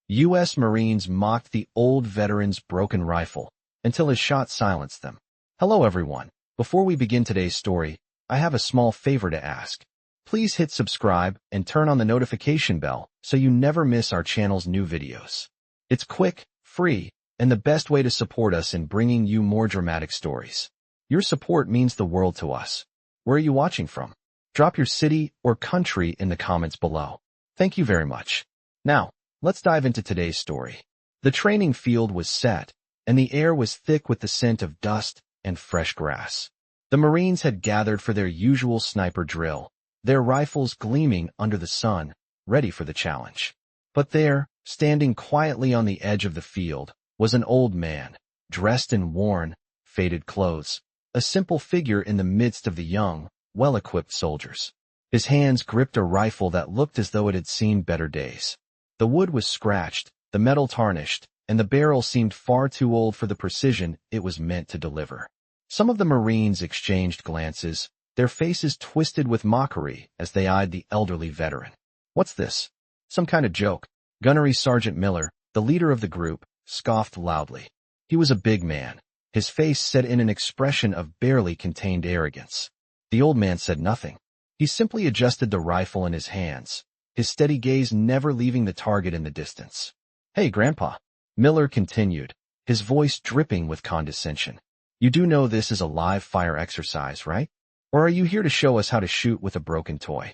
U.S. Marines mocked the old veteran's broken rifle until his shot silenced them. Hello everyone. Before we begin today's story, I have a small favor to ask. Please hit subscribe and turn on the notification bell so you never miss our channel's new videos. It's quick, free, and the best way to support us in bringing you more dramatic stories. Your support means the world to us. Where are you watching from? Drop your city or country in the comments below. Thank you very much. Now, let's dive into today's story. The training field was set, and the air was thick with the scent of dust and fresh grass. The Marines had gathered for their usual sniper drill, their rifles gleaming under the sun, ready for the challenge. But there, standing quietly on the edge of the field, was an old man, dressed in worn, faded clothes, a simple figure in the midst of the young, well-equipped soldiers. His hands gripped a rifle that looked as though it had seen better days. The wood was scratched, the metal tarnished, and the barrel seemed far too old for the precision it was meant to deliver. Some of the Marines exchanged glances, their faces twisted with mockery as they eyed the elderly veteran. "What's this? Some kind of joke?" Gunnery Sergeant Miller, the leader of the group, scoffed loudly. He was a big man, his face set in an expression of barely contained arrogance. The old man said nothing. He simply adjusted the rifle in his hands, his steady gaze never leaving the target in the distance. "Hey, Grandpa," Miller continued, his voice dripping with condescension. "You do know this is a live-fire exercise, right? Or are you here to show us how to shoot with a broken toy?"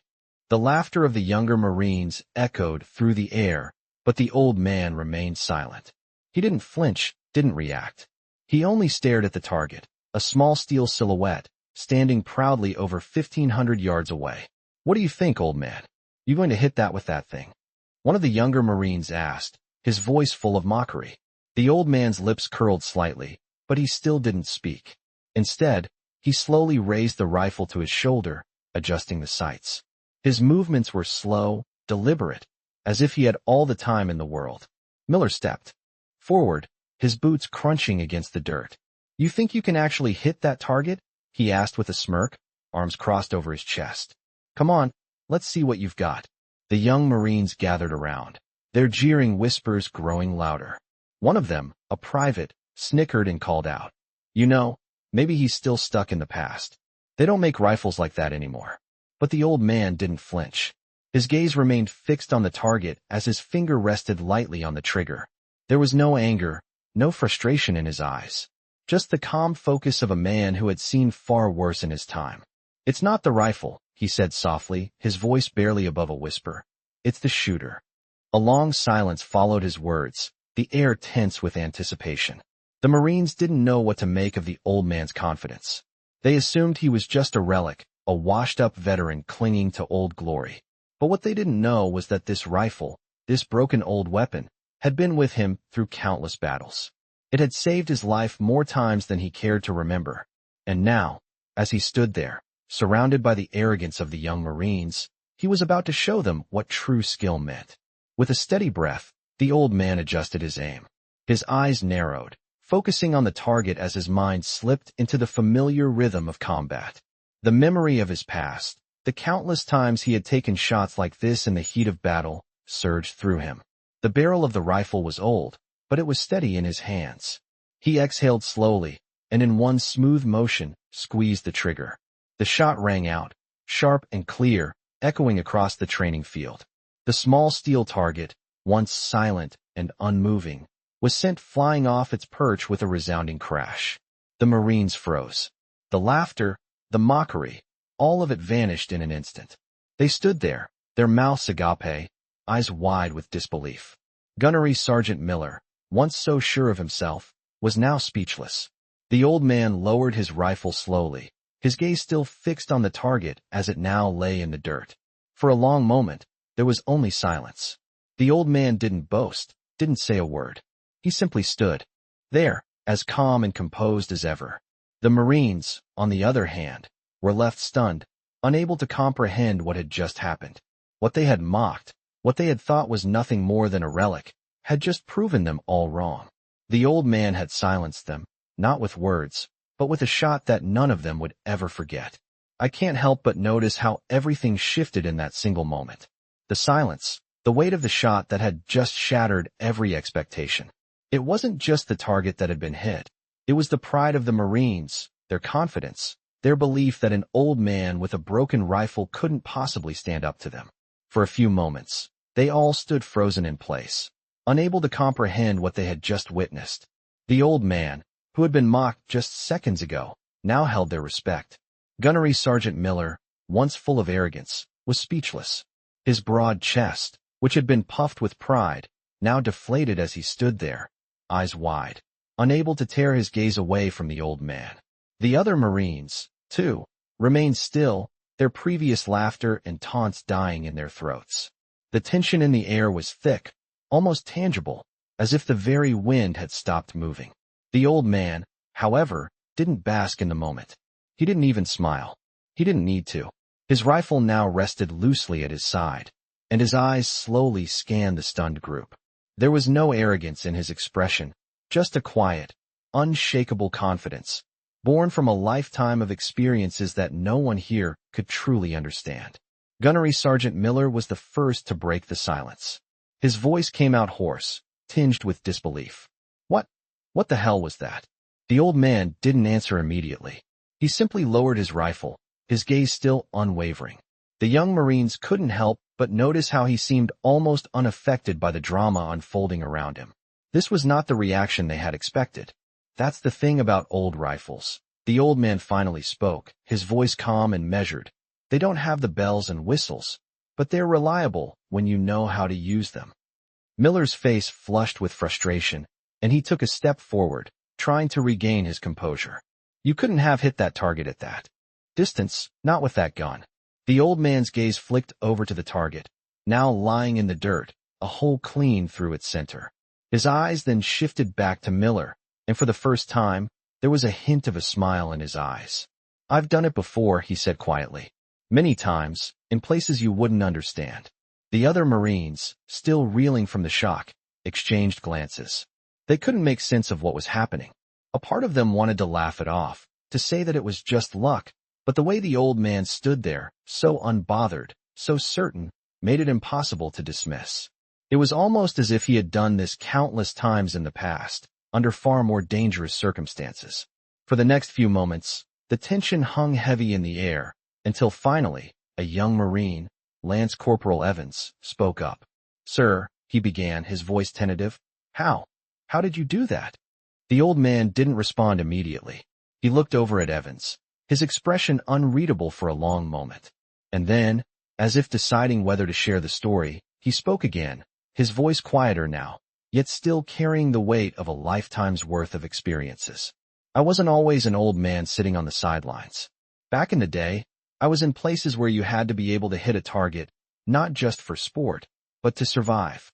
The laughter of the younger Marines echoed through the air, but the old man remained silent. He didn't flinch, didn't react. He only stared at the target, a small steel silhouette, standing proudly over 1,500 yards away. "What do you think, old man? You going to hit that with that thing?" One of the younger Marines asked, his voice full of mockery. The old man's lips curled slightly, but he still didn't speak. Instead, he slowly raised the rifle to his shoulder, adjusting the sights. His movements were slow, deliberate, as if he had all the time in the world. Miller stepped forward, his boots crunching against the dirt. "You think you can actually hit that target?" he asked with a smirk, arms crossed over his chest. "Come on, let's see what you've got." The young Marines gathered around, their jeering whispers growing louder. One of them, a private, snickered and called out, "You know, maybe he's still stuck in the past. They don't make rifles like that anymore." But the old man didn't flinch. His gaze remained fixed on the target as his finger rested lightly on the trigger. There was no anger, no frustration in his eyes, just the calm focus of a man who had seen far worse in his time. "It's not the rifle," he said softly, his voice barely above a whisper. "It's the shooter." A long silence followed his words, the air tense with anticipation. The Marines didn't know what to make of the old man's confidence. They assumed he was just a relic, a washed-up veteran clinging to old glory. But what they didn't know was that this rifle, this broken old weapon, had been with him through countless battles. It had saved his life more times than he cared to remember. And now, as he stood there, surrounded by the arrogance of the young Marines, he was about to show them what true skill meant. With a steady breath, the old man adjusted his aim. His eyes narrowed, focusing on the target as his mind slipped into the familiar rhythm of combat. The memory of his past, the countless times he had taken shots like this in the heat of battle, surged through him. The barrel of the rifle was old, but it was steady in his hands. He exhaled slowly, and in one smooth motion, squeezed the trigger. The shot rang out, sharp and clear, echoing across the training field. The small steel target, once silent and unmoving, was sent flying off its perch with a resounding crash. The Marines froze. The laughter, the mockery, all of it vanished in an instant. They stood there, their mouths agape, eyes wide with disbelief. Gunnery Sergeant Miller, once so sure of himself, was now speechless. The old man lowered his rifle slowly, his gaze still fixed on the target as it now lay in the dirt. For a long moment, there was only silence. The old man didn't boast, didn't say a word. He simply stood there, as calm and composed as ever. The Marines, on the other hand, were left stunned, unable to comprehend what had just happened. What they had mocked, what they had thought was nothing more than a relic, had just proven them all wrong. The old man had silenced them, not with words, but with a shot that none of them would ever forget. I can't help but notice how everything shifted in that single moment. The silence, The weight of the shot that had just shattered every expectation. It wasn't just the target that had been hit. It was the pride of the Marines, their confidence, their belief that an old man with a broken rifle couldn't possibly stand up to them. For a few moments, they all stood frozen in place, unable to comprehend what they had just witnessed. The old man, who had been mocked just seconds ago, now held their respect. Gunnery Sergeant Miller, once full of arrogance, was speechless. His broad chest, which had been puffed with pride, now deflated as he stood there, eyes wide, unable to tear his gaze away from the old man. The other Marines, too, remained still, their previous laughter and taunts dying in their throats. The tension in the air was thick, almost tangible, as if the very wind had stopped moving. The old man, however, didn't bask in the moment. He didn't even smile. He didn't need to. His rifle now rested loosely at his side, and his eyes slowly scanned the stunned group. There was no arrogance in his expression, just a quiet, unshakable confidence, born from a lifetime of experiences that no one here could truly understand. Gunnery Sergeant Miller was the first to break the silence. His voice came out hoarse, tinged with disbelief. What the hell was that? The old man didn't answer immediately. He simply lowered his rifle, his gaze still unwavering. The young Marines couldn't help but notice how he seemed almost unaffected by the drama unfolding around him. This was not the reaction they had expected. That's the thing about old rifles. The old man finally spoke, his voice calm and measured. They don't have the bells and whistles, but they're reliable when you know how to use them. Miller's face flushed with frustration, and he took a step forward, trying to regain his composure. You couldn't have hit that target at that distance, not with that gun. The old man's gaze flicked over to the target, now lying in the dirt, a hole clean through its center. His eyes then shifted back to Miller, and for the first time, there was a hint of a smile in his eyes. I've done it before, he said quietly. Many times, in places you wouldn't understand. The other Marines, still reeling from the shock, exchanged glances. They couldn't make sense of what was happening. A part of them wanted to laugh it off, to say that it was just luck, but the way the old man stood there, so unbothered, so certain, made it impossible to dismiss. It was almost as if he had done this countless times in the past, under far more dangerous circumstances. For the next few moments, the tension hung heavy in the air, until finally, a young Marine, Lance Corporal Evans, spoke up. Sir, he began, his voice tentative. How did you do that? The old man didn't respond immediately. He looked over at Evans, his expression unreadable for a long moment. And then, as if deciding whether to share the story, he spoke again, his voice quieter now, yet still carrying the weight of a lifetime's worth of experiences. I wasn't always an old man sitting on the sidelines. Back in the day, I was in places where you had to be able to hit a target, not just for sport, but to survive.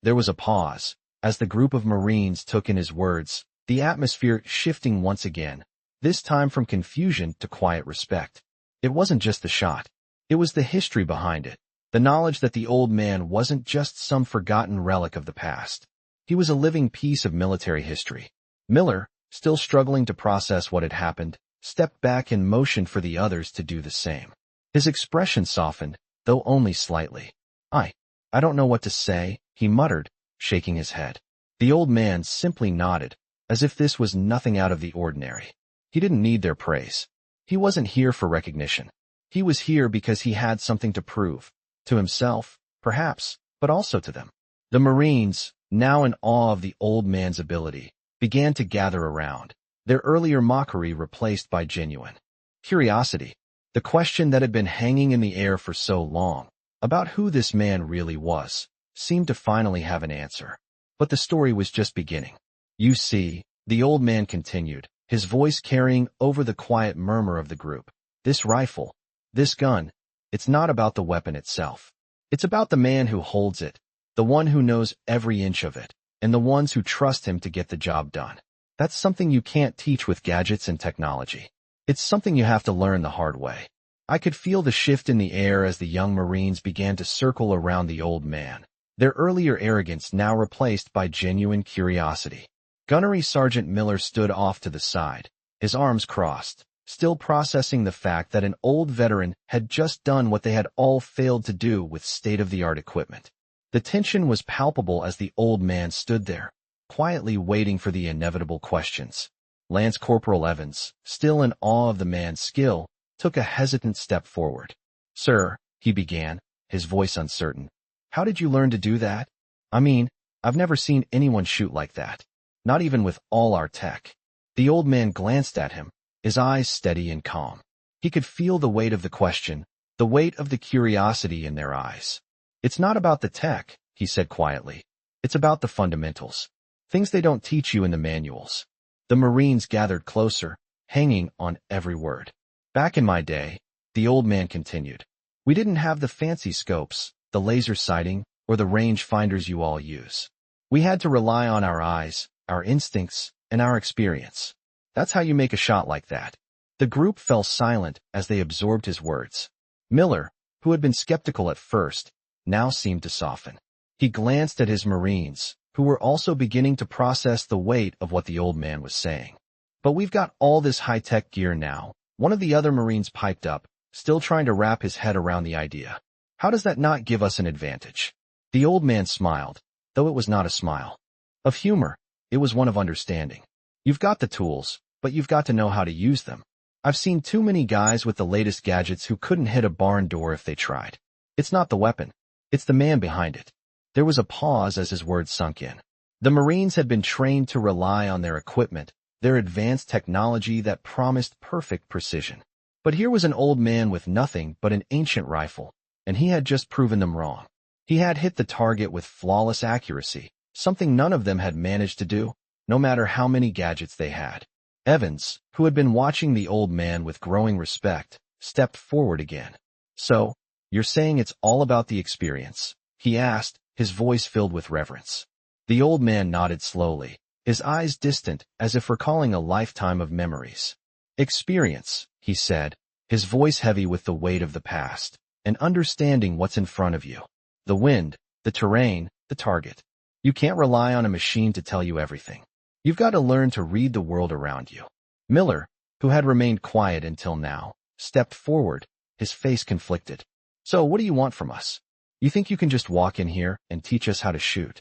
There was a pause, as the group of Marines took in his words, the atmosphere shifting once again, this time from confusion to quiet respect. It wasn't just the shot. It was the history behind it, the knowledge that the old man wasn't just some forgotten relic of the past. He was a living piece of military history. Miller, still struggling to process what had happened, stepped back and motioned for the others to do the same. His expression softened, though only slightly. I don't know what to say, he muttered, shaking his head. The old man simply nodded, as if this was nothing out of the ordinary. He didn't need their praise. He wasn't here for recognition. He was here because he had something to prove, to himself, perhaps, but also to them. The Marines, now in awe of the old man's ability, began to gather around, their earlier mockery replaced by genuine curiosity. The question that had been hanging in the air for so long, about who this man really was, seemed to finally have an answer. But the story was just beginning. You see, the old man continued, his voice carrying over the quiet murmur of the group. This rifle, this gun, it's not about the weapon itself. It's about the man who holds it, the one who knows every inch of it, and the ones who trust him to get the job done. That's something you can't teach with gadgets and technology. It's something you have to learn the hard way. I could feel the shift in the air as the young Marines began to circle around the old man, their earlier arrogance now replaced by genuine curiosity. Gunnery Sergeant Miller stood off to the side, his arms crossed, still processing the fact that an old veteran had just done what they had all failed to do with state-of-the-art equipment. The tension was palpable as the old man stood there, quietly waiting for the inevitable questions. Lance Corporal Evans, still in awe of the man's skill, took a hesitant step forward. "Sir," he began, his voice uncertain, "how did you learn to do that? I mean, I've never seen anyone shoot like that. Not even with all our tech." The old man glanced at him, his eyes steady and calm. He could feel the weight of the question, the weight of the curiosity in their eyes. "It's not about the tech," he said quietly. "It's about the fundamentals. Things they don't teach you in the manuals." The Marines gathered closer, hanging on every word. "Back in my day," the old man continued, "we didn't have the fancy scopes, the laser sighting, or the range finders you all use. We had to rely on our eyes, our instincts, and our experience. That's how you make a shot like that." The group fell silent as they absorbed his words. Miller, who had been skeptical at first, now seemed to soften. He glanced at his Marines, who were also beginning to process the weight of what the old man was saying. "But we've got all this high-tech gear now," one of the other Marines piped up, still trying to wrap his head around the idea. "How does that not give us an advantage?" The old man smiled, though it was not a smile of humor, it was one of understanding. "You've got the tools, but you've got to know how to use them. I've seen too many guys with the latest gadgets who couldn't hit a barn door if they tried. It's not the weapon, it's the man behind it." There was a pause as his words sunk in. The Marines had been trained to rely on their equipment, their advanced technology that promised perfect precision. But here was an old man with nothing but an ancient rifle, and he had just proven them wrong. He had hit the target with flawless accuracy, something none of them had managed to do, no matter how many gadgets they had. Evans, who had been watching the old man with growing respect, stepped forward again. "So, you're saying it's all about the experience?" he asked, his voice filled with reverence. The old man nodded slowly, his eyes distant as if recalling a lifetime of memories. "Experience," he said, his voice heavy with the weight of the past, "and understanding what's in front of you. The wind, the terrain, the target. You can't rely on a machine to tell you everything. You've got to learn to read the world around you." Miller, who had remained quiet until now, stepped forward, his face conflicted. "So what do you want from us? You think you can just walk in here and teach us how to shoot?"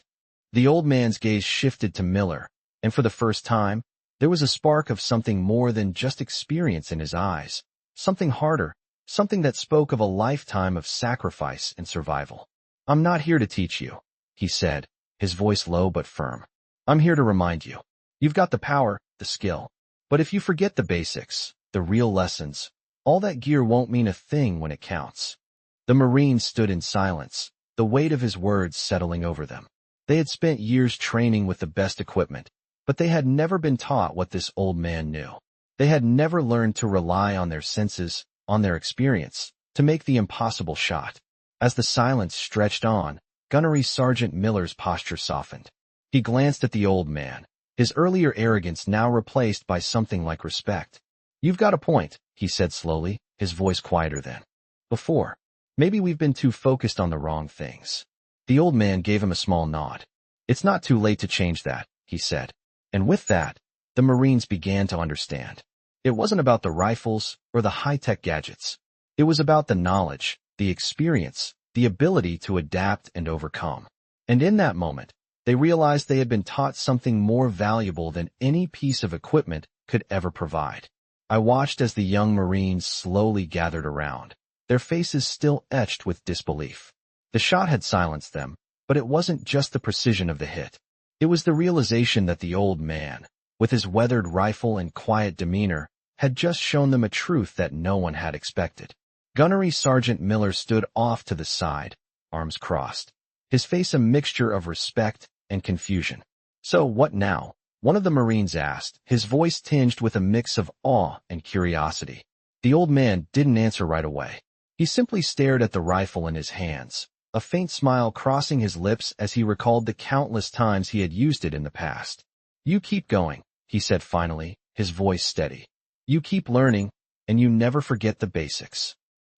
The old man's gaze shifted to Miller, and for the first time, there was a spark of something more than just experience in his eyes, something harder, something that spoke of a lifetime of sacrifice and survival. "I'm not here to teach you," he said, his voice low but firm. "I'm here to remind you. You've got the power, the skill. But if you forget the basics, the real lessons, all that gear won't mean a thing when it counts." The Marines stood in silence, the weight of his words settling over them. They had spent years training with the best equipment, but they had never been taught what this old man knew. They had never learned to rely on their senses, on their experience, to make the impossible shot. As the silence stretched on, Gunnery Sergeant Miller's posture softened. He glanced at the old man, his earlier arrogance now replaced by something like respect. "You've got a point," he said slowly, his voice quieter than before. "Maybe we've been too focused on the wrong things." The old man gave him a small nod. "It's not too late to change that," he said. And with that, the Marines began to understand. It wasn't about the rifles or the high-tech gadgets. It was about the knowledge, the experience, the ability to adapt and overcome. And in that moment, they realized they had been taught something more valuable than any piece of equipment could ever provide. I watched as the young Marines slowly gathered around, their faces still etched with disbelief. The shot had silenced them, but it wasn't just the precision of the hit. It was the realization that the old man, with his weathered rifle and quiet demeanor, had just shown them a truth that no one had expected. Gunnery Sergeant Miller stood off to the side, arms crossed, his face a mixture of respect and confusion. "So what now?" one of the Marines asked, his voice tinged with a mix of awe and curiosity. The old man didn't answer right away. He simply stared at the rifle in his hands, a faint smile crossing his lips as he recalled the countless times he had used it in the past. "You keep going," he said finally, his voice steady. "You keep learning, and you never forget the basics."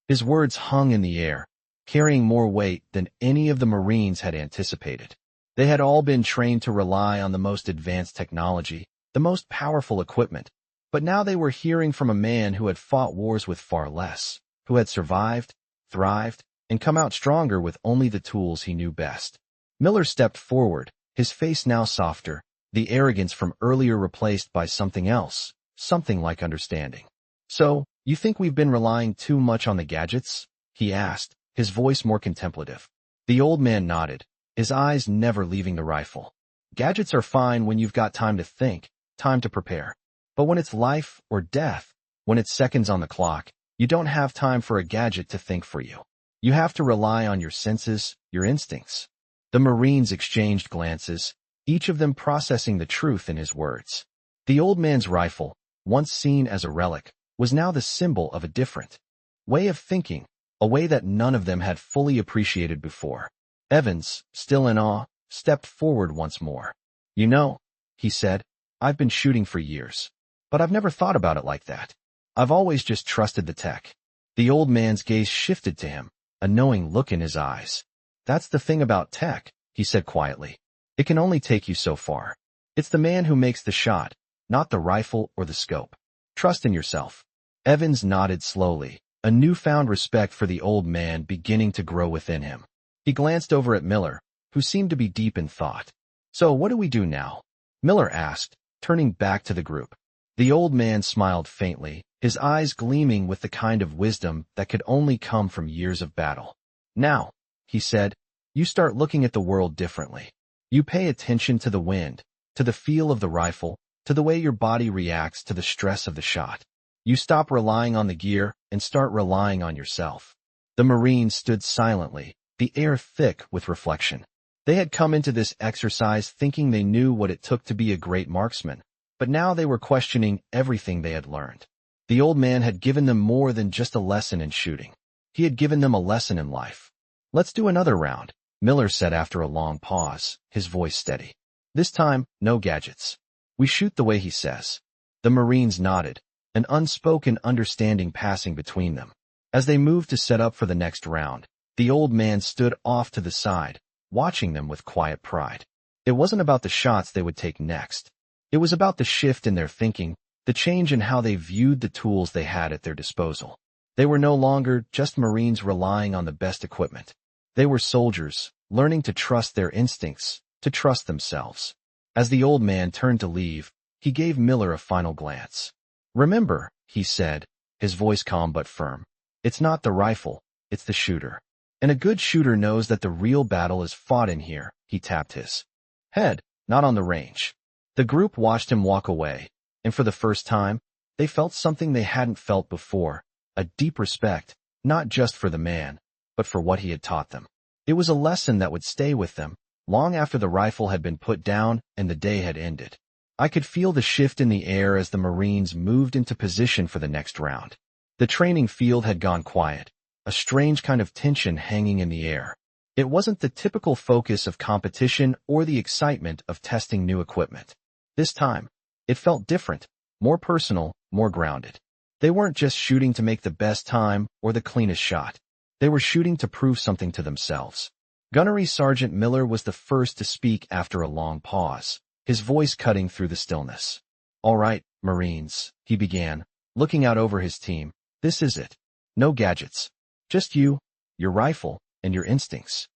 His words hung in the air, carrying more weight than any of the Marines had anticipated. They had all been trained to rely on the most advanced technology, the most powerful equipment, but now they were hearing from a man who had fought wars with far less, who had survived, thrived, and come out stronger with only the tools he knew best. Miller stepped forward, his face now softer, the arrogance from earlier replaced by something else, something like understanding. "So, you think we've been relying too much on the gadgets?" he asked, his voice more contemplative. The old man nodded, his eyes never leaving the rifle. "Gadgets are fine when you've got time to think, time to prepare. But when it's life or death, when it's seconds on the clock, you don't have time for a gadget to think for you. You have to rely on your senses, your instincts." The Marines exchanged glances, each of them processing the truth in his words. The old man's rifle, once seen as a relic, was now the symbol of a different way of thinking, a way that none of them had fully appreciated before. Evans, still in awe, stepped forward once more. "You know," he said, "I've been shooting for years. But I've never thought about it like that. I've always just trusted the tech." The old man's gaze shifted to him, a knowing look in his eyes. "That's the thing about tech," he said quietly. "It can only take you so far. It's the man who makes the shot, not the rifle or the scope. Trust in yourself." Evans nodded slowly, a newfound respect for the old man beginning to grow within him. He glanced over at Miller, who seemed to be deep in thought. "So what do we do now?" Miller asked, turning back to the group. The old man smiled faintly, his eyes gleaming with the kind of wisdom that could only come from years of battle. "Now," he said, "you start looking at the world differently. You pay attention to the wind, to the feel of the rifle, to the way your body reacts to the stress of the shot. You stop relying on the gear and start relying on yourself." The Marines stood silently, the air thick with reflection. They had come into this exercise thinking they knew what it took to be a great marksman, but now they were questioning everything they had learned. The old man had given them more than just a lesson in shooting. He had given them a lesson in life. "Let's do another round," Miller said after a long pause, his voice steady. "This time, no gadgets. We shoot the way he says." The Marines nodded, an unspoken understanding passing between them. As they moved to set up for the next round, the old man stood off to the side, watching them with quiet pride. It wasn't about the shots they would take next. It was about the shift in their thinking, the change in how they viewed the tools they had at their disposal. They were no longer just Marines relying on the best equipment. They were soldiers, learning to trust their instincts, to trust themselves. As the old man turned to leave, he gave Miller a final glance. "Remember," he said, his voice calm but firm, "it's not the rifle, it's the shooter. And a good shooter knows that the real battle is fought in here." He tapped his head, "not on the range." The group watched him walk away, and for the first time, they felt something they hadn't felt before, a deep respect, not just for the man, but for what he had taught them. It was a lesson that would stay with them, long after the rifle had been put down and the day had ended. I could feel the shift in the air as the Marines moved into position for the next round. The training field had gone quiet, a strange kind of tension hanging in the air. It wasn't the typical focus of competition or the excitement of testing new equipment. This time, it felt different, more personal, more grounded. They weren't just shooting to make the best time or the cleanest shot. They were shooting to prove something to themselves. Gunnery Sergeant Miller was the first to speak after a long pause, his voice cutting through the stillness. "All right, Marines," he began, looking out over his team. "This is it. No gadgets. Just you, your rifle, and your instincts."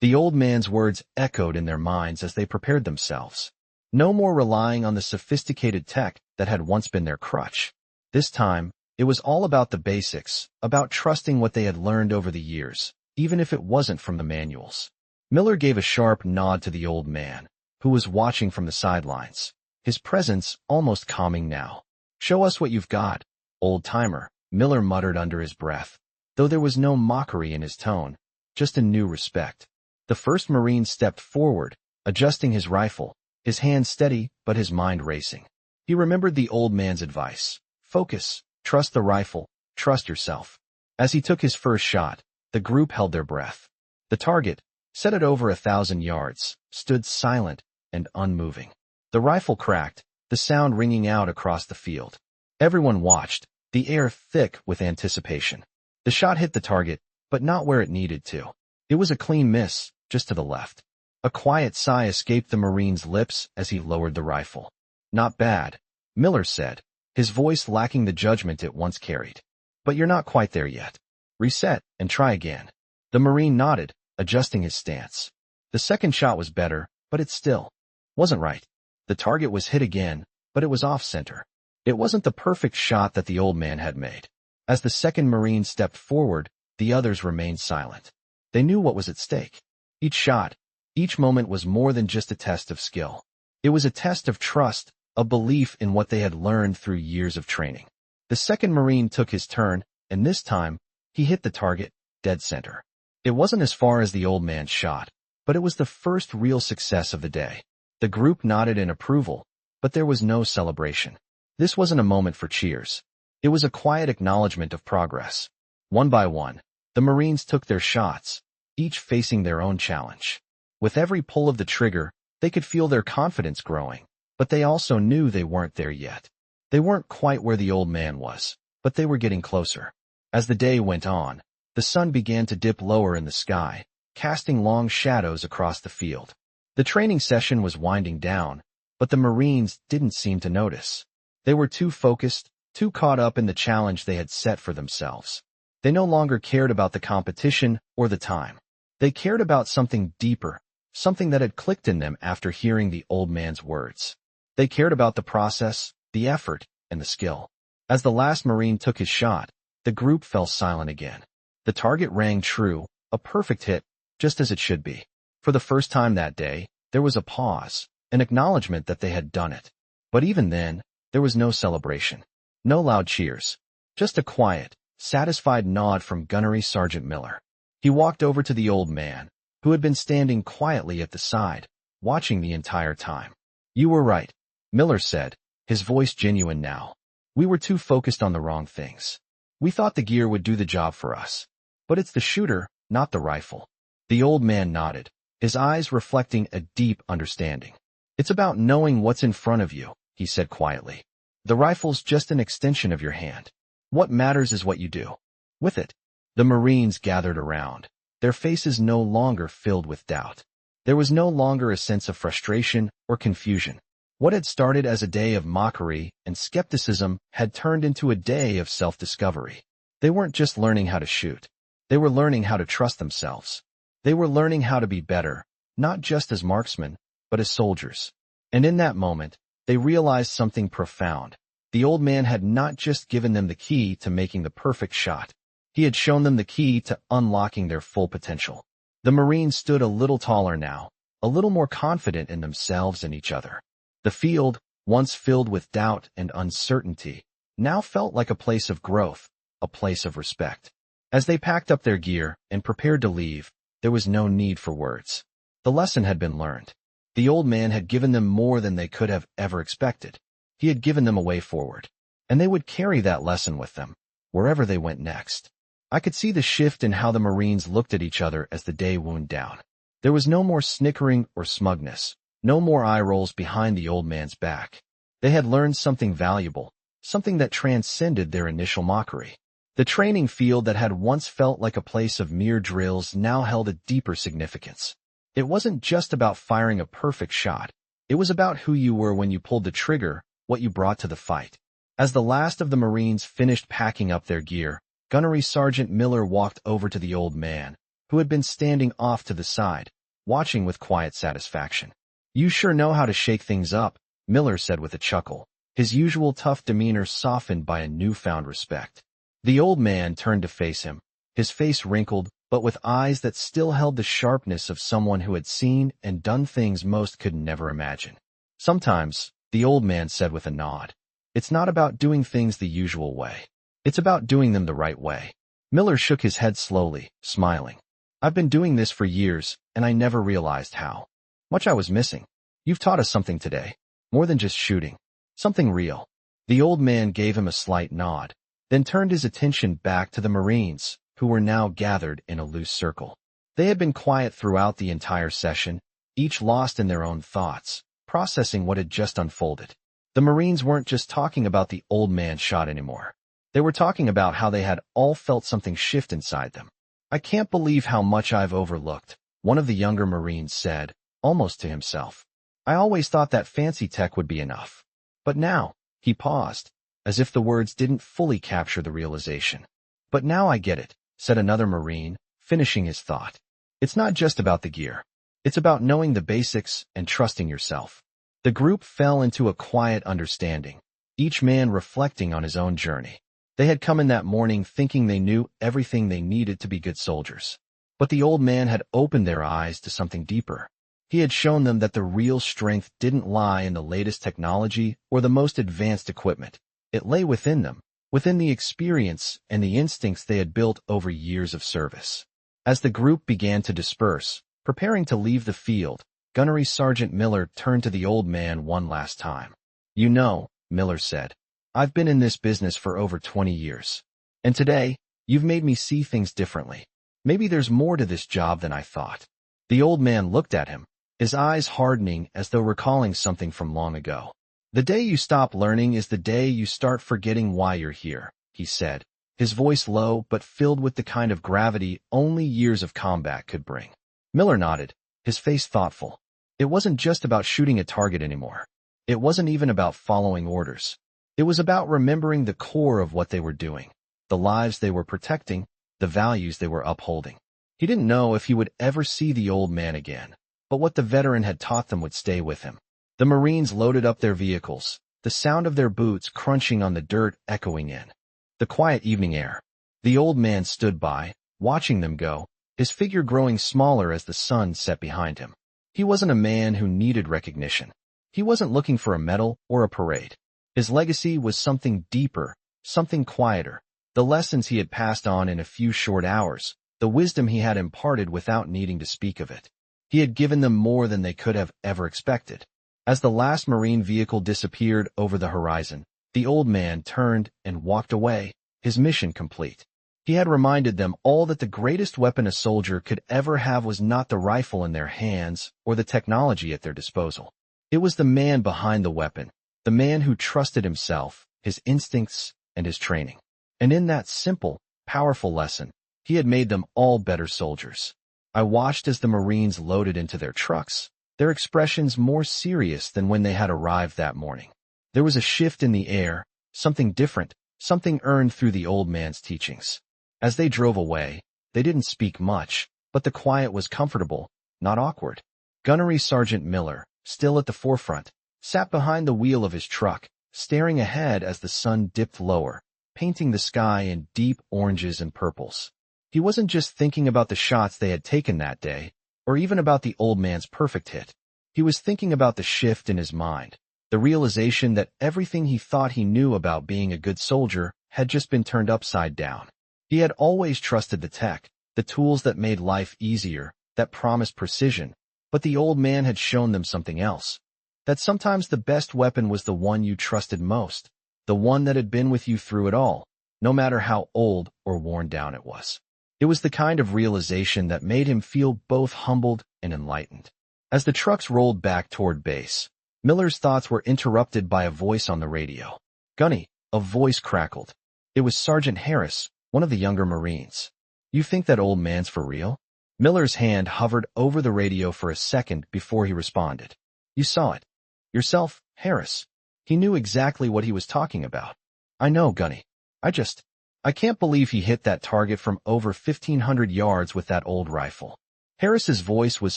The old man's words echoed in their minds as they prepared themselves. No more relying on the sophisticated tech that had once been their crutch. This time, it was all about the basics, about trusting what they had learned over the years, even if it wasn't from the manuals. Miller gave a sharp nod to the old man, who was watching from the sidelines, his presence almost calming now. "Show us what you've got, old-timer," Miller muttered under his breath, though there was no mockery in his tone, just a new respect. The first Marine stepped forward, adjusting his rifle, his hand steady but his mind racing. He remembered the old man's advice. Focus, trust the rifle, trust yourself. As he took his first shot, the group held their breath. The target, set at over 1,000 yards, stood silent and unmoving. The rifle cracked, the sound ringing out across the field. Everyone watched, the air thick with anticipation. The shot hit the target, but not where it needed to. It was a clean miss, just to the left. A quiet sigh escaped the Marine's lips as he lowered the rifle. "Not bad," Miller said, his voice lacking the judgment it once carried. "But you're not quite there yet. Reset and try again." The Marine nodded, adjusting his stance. The second shot was better, but it still wasn't right. The target was hit again, but it was off-center. It wasn't the perfect shot that the old man had made. As the second Marine stepped forward, the others remained silent. They knew what was at stake. Each shot, each moment was more than just a test of skill. It was a test of trust, a belief in what they had learned through years of training. The second Marine took his turn, and this time, he hit the target, dead center. It wasn't as far as the old man's shot, but it was the first real success of the day. The group nodded in approval, but there was no celebration. This wasn't a moment for cheers. It was a quiet acknowledgement of progress. One by one, the Marines took their shots, each facing their own challenge. With every pull of the trigger, they could feel their confidence growing, but they also knew they weren't there yet. They weren't quite where the old man was, but they were getting closer. As the day went on, the sun began to dip lower in the sky, casting long shadows across the field. The training session was winding down, but the Marines didn't seem to notice. They were too focused, too caught up in the challenge they had set for themselves. They no longer cared about the competition or the time. They cared about something deeper, something that had clicked in them after hearing the old man's words. They cared about the process, the effort, and the skill. As the last Marine took his shot, the group fell silent again. The target rang true, a perfect hit, just as it should be. For the first time that day, there was a pause, an acknowledgement that they had done it. But even then, there was no celebration. No loud cheers. Just a quiet, satisfied nod from Gunnery Sergeant Miller. He walked over to the old man, who had been standing quietly at the side, watching the entire time. "You were right," Miller said, his voice genuine now. "We were too focused on the wrong things. We thought the gear would do the job for us. But it's the shooter, not the rifle." The old man nodded, his eyes reflecting a deep understanding. "It's about knowing what's in front of you," he said quietly. "The rifle's just an extension of your hand. What matters is what you do with it." The Marines gathered around, their faces no longer filled with doubt. There was no longer a sense of frustration or confusion. What had started as a day of mockery and skepticism had turned into a day of self-discovery. They weren't just learning how to shoot. They were learning how to trust themselves. They were learning how to be better, not just as marksmen, but as soldiers. And in that moment, they realized something profound. The old man had not just given them the key to making the perfect shot. He had shown them the key to unlocking their full potential. The Marines stood a little taller now, a little more confident in themselves and each other. The field, once filled with doubt and uncertainty, now felt like a place of growth, a place of respect. As they packed up their gear and prepared to leave, there was no need for words. The lesson had been learned. The old man had given them more than they could have ever expected. He had given them a way forward, and they would carry that lesson with them, wherever they went next. I could see the shift in how the Marines looked at each other as the day wound down. There was no more snickering or smugness, no more eye rolls behind the old man's back. They had learned something valuable, something that transcended their initial mockery. The training field that had once felt like a place of mere drills now held a deeper significance. It wasn't just about firing a perfect shot. It was about who you were when you pulled the trigger, what you brought to the fight. As the last of the Marines finished packing up their gear, Gunnery Sergeant Miller walked over to the old man, who had been standing off to the side, watching with quiet satisfaction. "You sure know how to shake things up," Miller said with a chuckle, his usual tough demeanor softened by a newfound respect. The old man turned to face him, his face wrinkled, but with eyes that still held the sharpness of someone who had seen and done things most could never imagine. "Sometimes," the old man said with a nod, "it's not about doing things the usual way. It's about doing them the right way." Miller shook his head slowly, smiling. "I've been doing this for years, and I never realized how much I was missing. You've taught us something today, more than just shooting. Something real." The old man gave him a slight nod, then turned his attention back to the Marines, who were now gathered in a loose circle. They had been quiet throughout the entire session, each lost in their own thoughts, processing what had just unfolded. The Marines weren't just talking about the old man's shot anymore. They were talking about how they had all felt something shift inside them. "I can't believe how much I've overlooked," one of the younger Marines said, almost to himself. "I always thought that fancy tech would be enough. But now," he paused, as if the words didn't fully capture the realization. "But now I get it," said another Marine, finishing his thought. "It's not just about the gear. It's about knowing the basics and trusting yourself. The group fell into a quiet understanding, each man reflecting on his own journey. They had come in that morning thinking they knew everything they needed to be good soldiers. But the old man had opened their eyes to something deeper. He had shown them that the real strength didn't lie in the latest technology or the most advanced equipment. It lay within them, within the experience and the instincts they had built over years of service. As the group began to disperse, preparing to leave the field, Gunnery Sergeant Miller turned to the old man one last time. "You know," Miller said, "I've been in this business for over 20 years. And today, you've made me see things differently. Maybe there's more to this job than I thought." The old man looked at him, his eyes hardening as though recalling something from long ago. "The day you stop learning is the day you start forgetting why you're here," he said, his voice low but filled with the kind of gravity only years of combat could bring. Miller nodded, his face thoughtful. It wasn't just about shooting a target anymore. It wasn't even about following orders. It was about remembering the core of what they were doing, the lives they were protecting, the values they were upholding. He didn't know if he would ever see the old man again, but what the veteran had taught them would stay with him. The Marines loaded up their vehicles, the sound of their boots crunching on the dirt echoing in the quiet evening air. The old man stood by, watching them go, his figure growing smaller as the sun set behind him. He wasn't a man who needed recognition. He wasn't looking for a medal or a parade. His legacy was something deeper, something quieter, the lessons he had passed on in a few short hours, the wisdom he had imparted without needing to speak of it. He had given them more than they could have ever expected. As the last Marine vehicle disappeared over the horizon, the old man turned and walked away, his mission complete. He had reminded them all that the greatest weapon a soldier could ever have was not the rifle in their hands or the technology at their disposal. It was the man behind the weapon, the man who trusted himself, his instincts, and his training. And in that simple, powerful lesson, he had made them all better soldiers. I watched as the Marines loaded into their trucks, their expressions more serious than when they had arrived that morning. There was a shift in the air, something different, something earned through the old man's teachings. As they drove away, they didn't speak much, but the quiet was comfortable, not awkward. Gunnery Sergeant Miller, still at the forefront, sat behind the wheel of his truck, staring ahead as the sun dipped lower, painting the sky in deep oranges and purples. He wasn't just thinking about the shots they had taken that day, or even about the old man's perfect hit. He was thinking about the shift in his mind, the realization that everything he thought he knew about being a good soldier had just been turned upside down. He had always trusted the tech, the tools that made life easier, that promised precision, but the old man had shown them something else. That sometimes the best weapon was the one you trusted most, the one that had been with you through it all, no matter how old or worn down it was. It was the kind of realization that made him feel both humbled and enlightened. As the trucks rolled back toward base, Miller's thoughts were interrupted by a voice on the radio. "Gunny," a voice crackled. It was Sergeant Harris, one of the younger Marines. "You think that old man's for real?" Miller's hand hovered over the radio for a second before he responded. "You saw it yourself, Harris." He knew exactly what he was talking about. "I know, Gunny. I can't believe he hit that target from over 1,500 yards with that old rifle." Harris's voice was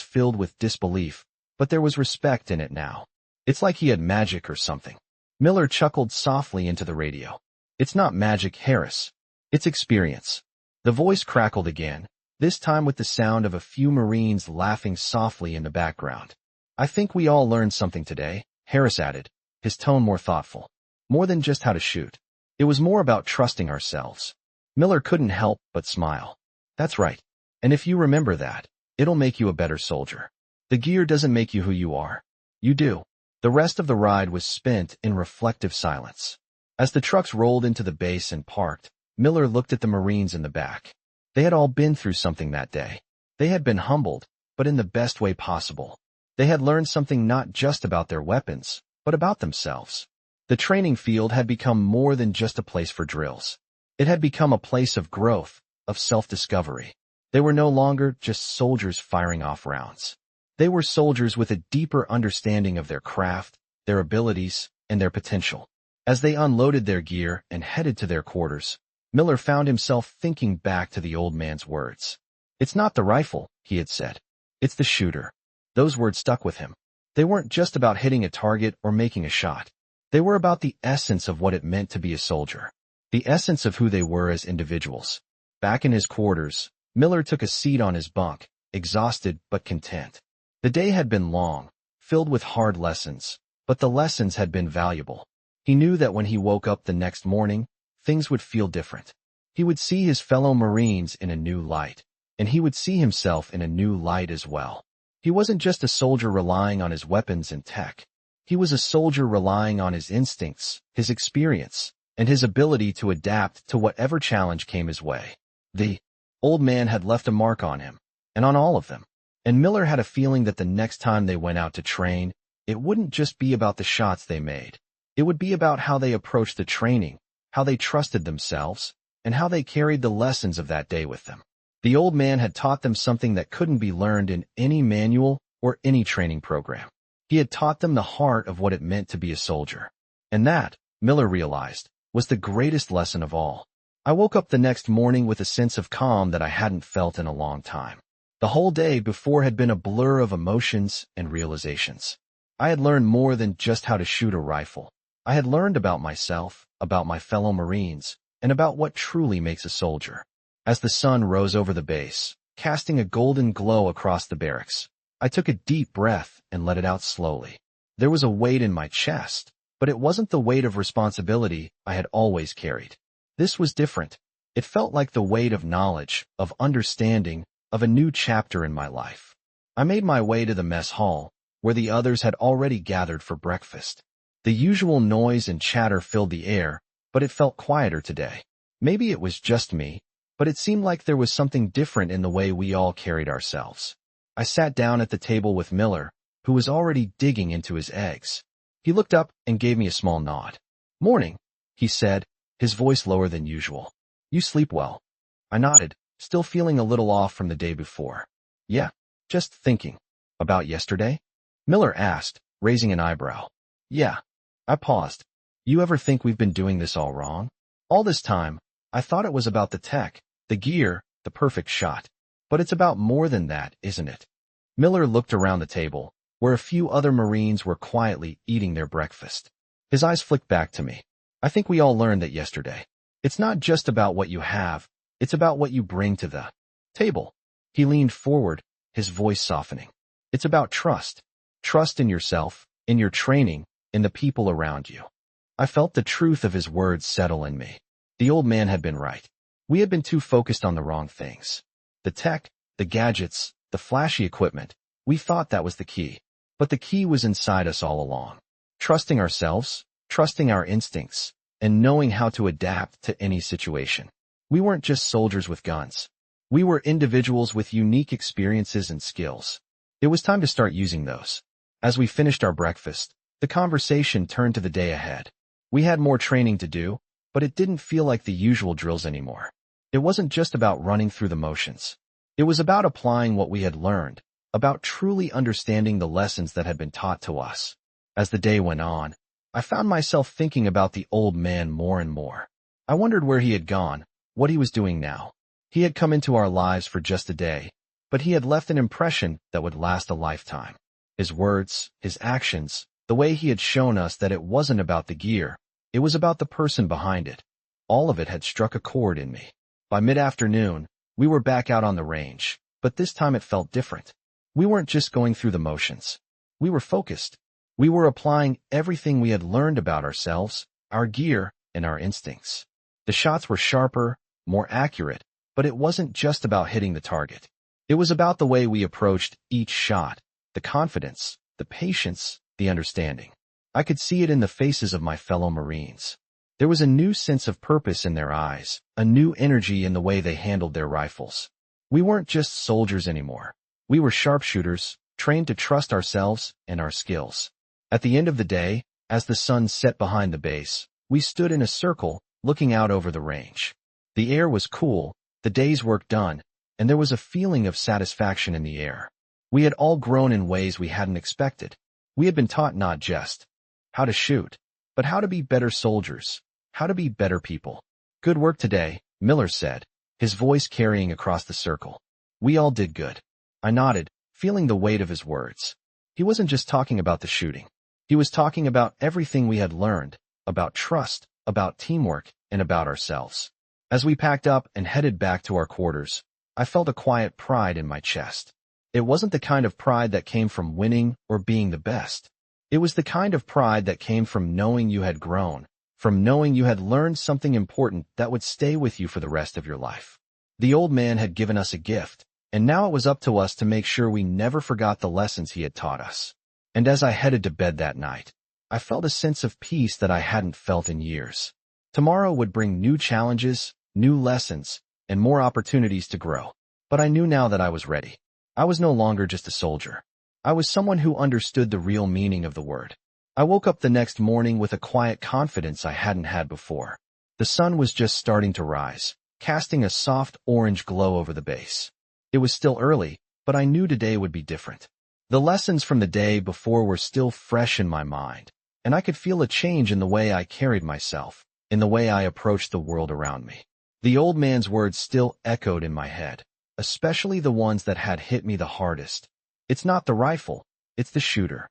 filled with disbelief, but there was respect in it now. "It's like he had magic or something." Miller chuckled softly into the radio. "It's not magic, Harris. It's experience." The voice crackled again, this time with the sound of a few Marines laughing softly in the background. "I think we all learned something today," Harris added, his tone more thoughtful. "More than just how to shoot. It was more about trusting ourselves." Miller couldn't help but smile. "That's right. And if you remember that, it'll make you a better soldier. The gear doesn't make you who you are. You do." The rest of the ride was spent in reflective silence. As the trucks rolled into the base and parked, Miller looked at the Marines in the back. They had all been through something that day. They had been humbled, but in the best way possible. They had learned something not just about their weapons, but about themselves. The training field had become more than just a place for drills. It had become a place of growth, of self-discovery. They were no longer just soldiers firing off rounds. They were soldiers with a deeper understanding of their craft, their abilities, and their potential. As they unloaded their gear and headed to their quarters, Miller found himself thinking back to the old man's words. "It's not the rifle," he had said. "It's the shooter." Those words stuck with him. They weren't just about hitting a target or making a shot. They were about the essence of what it meant to be a soldier. The essence of who they were as individuals. Back in his quarters, Miller took a seat on his bunk, exhausted but content. The day had been long, filled with hard lessons, but the lessons had been valuable. He knew that when he woke up the next morning, things would feel different. He would see his fellow Marines in a new light, and he would see himself in a new light as well. He wasn't just a soldier relying on his weapons and tech. He was a soldier relying on his instincts, his experience, and his ability to adapt to whatever challenge came his way. The old man had left a mark on him, and on all of them. And Miller had a feeling that the next time they went out to train, it wouldn't just be about the shots they made. It would be about how they approached the training, how they trusted themselves, and how they carried the lessons of that day with them. The old man had taught them something that couldn't be learned in any manual or any training program. He had taught them the heart of what it meant to be a soldier. And that, Miller realized, was the greatest lesson of all. I woke up the next morning with a sense of calm that I hadn't felt in a long time. The whole day before had been a blur of emotions and realizations. I had learned more than just how to shoot a rifle. I had learned about myself, about my fellow Marines, and about what truly makes a soldier. As the sun rose over the base, casting a golden glow across the barracks, I took a deep breath and let it out slowly. There was a weight in my chest, but it wasn't the weight of responsibility I had always carried. This was different. It felt like the weight of knowledge, of understanding, of a new chapter in my life. I made my way to the mess hall, where the others had already gathered for breakfast. The usual noise and chatter filled the air, but it felt quieter today. Maybe it was just me, but it seemed like there was something different in the way we all carried ourselves. I sat down at the table with Miller, who was already digging into his eggs. He looked up and gave me a small nod. "Morning," he said, his voice lower than usual. "You sleep well?" I nodded, still feeling a little off from the day before. "Yeah, just thinking." "About yesterday?" Miller asked, raising an eyebrow. "Yeah." I paused. "You ever think we've been doing this all wrong? All this time, I thought it was about the tech, the gear, the perfect shot. But it's about more than that, isn't it?" Miller looked around the table, where a few other Marines were quietly eating their breakfast. His eyes flicked back to me. "I think we all learned that yesterday. It's not just about what you have, it's about what you bring to the table." He leaned forward, his voice softening. "It's about trust. Trust in yourself, in your training, in the people around you." I felt the truth of his words settle in me. The old man had been right. We had been too focused on the wrong things. The tech, the gadgets, the flashy equipment. We thought that was the key. But the key was inside us all along. Trusting ourselves, trusting our instincts, and knowing how to adapt to any situation. We weren't just soldiers with guns. We were individuals with unique experiences and skills. It was time to start using those. As we finished our breakfast, the conversation turned to the day ahead. We had more training to do, but it didn't feel like the usual drills anymore. It wasn't just about running through the motions. It was about applying what we had learned, about truly understanding the lessons that had been taught to us. As the day went on, I found myself thinking about the old man more and more. I wondered where he had gone, what he was doing now. He had come into our lives for just a day, but he had left an impression that would last a lifetime. His words, his actions, the way he had shown us that it wasn't about the gear, it was about the person behind it. All of it had struck a chord in me. By mid-afternoon, we were back out on the range, but this time it felt different. We weren't just going through the motions. We were focused. We were applying everything we had learned about ourselves, our gear, and our instincts. The shots were sharper, more accurate, but it wasn't just about hitting the target. It was about the way we approached each shot, the confidence, the patience, the understanding. I could see it in the faces of my fellow Marines. There was a new sense of purpose in their eyes, a new energy in the way they handled their rifles. We weren't just soldiers anymore. We were sharpshooters, trained to trust ourselves and our skills. At the end of the day, as the sun set behind the base, we stood in a circle, looking out over the range. The air was cool, the day's work done, and there was a feeling of satisfaction in the air. We had all grown in ways we hadn't expected. We had been taught not just how to shoot, but how to be better soldiers, how to be better people. "Good work today," Miller said, his voice carrying across the circle. We all did good. I nodded, feeling the weight of his words. He wasn't just talking about the shooting. He was talking about everything we had learned, about trust, about teamwork, and about ourselves. As we packed up and headed back to our quarters, I felt a quiet pride in my chest. It wasn't the kind of pride that came from winning or being the best. It was the kind of pride that came from knowing you had grown, from knowing you had learned something important that would stay with you for the rest of your life. The old man had given us a gift, and now it was up to us to make sure we never forgot the lessons he had taught us. And as I headed to bed that night, I felt a sense of peace that I hadn't felt in years. Tomorrow would bring new challenges, new lessons, and more opportunities to grow. But I knew now that I was ready. I was no longer just a soldier. I was someone who understood the real meaning of the word. I woke up the next morning with a quiet confidence I hadn't had before. The sun was just starting to rise, casting a soft orange glow over the base. It was still early, but I knew today would be different. The lessons from the day before were still fresh in my mind, and I could feel a change in the way I carried myself, in the way I approached the world around me. The old man's words still echoed in my head, especially the ones that had hit me the hardest. It's not the rifle, it's the shooter.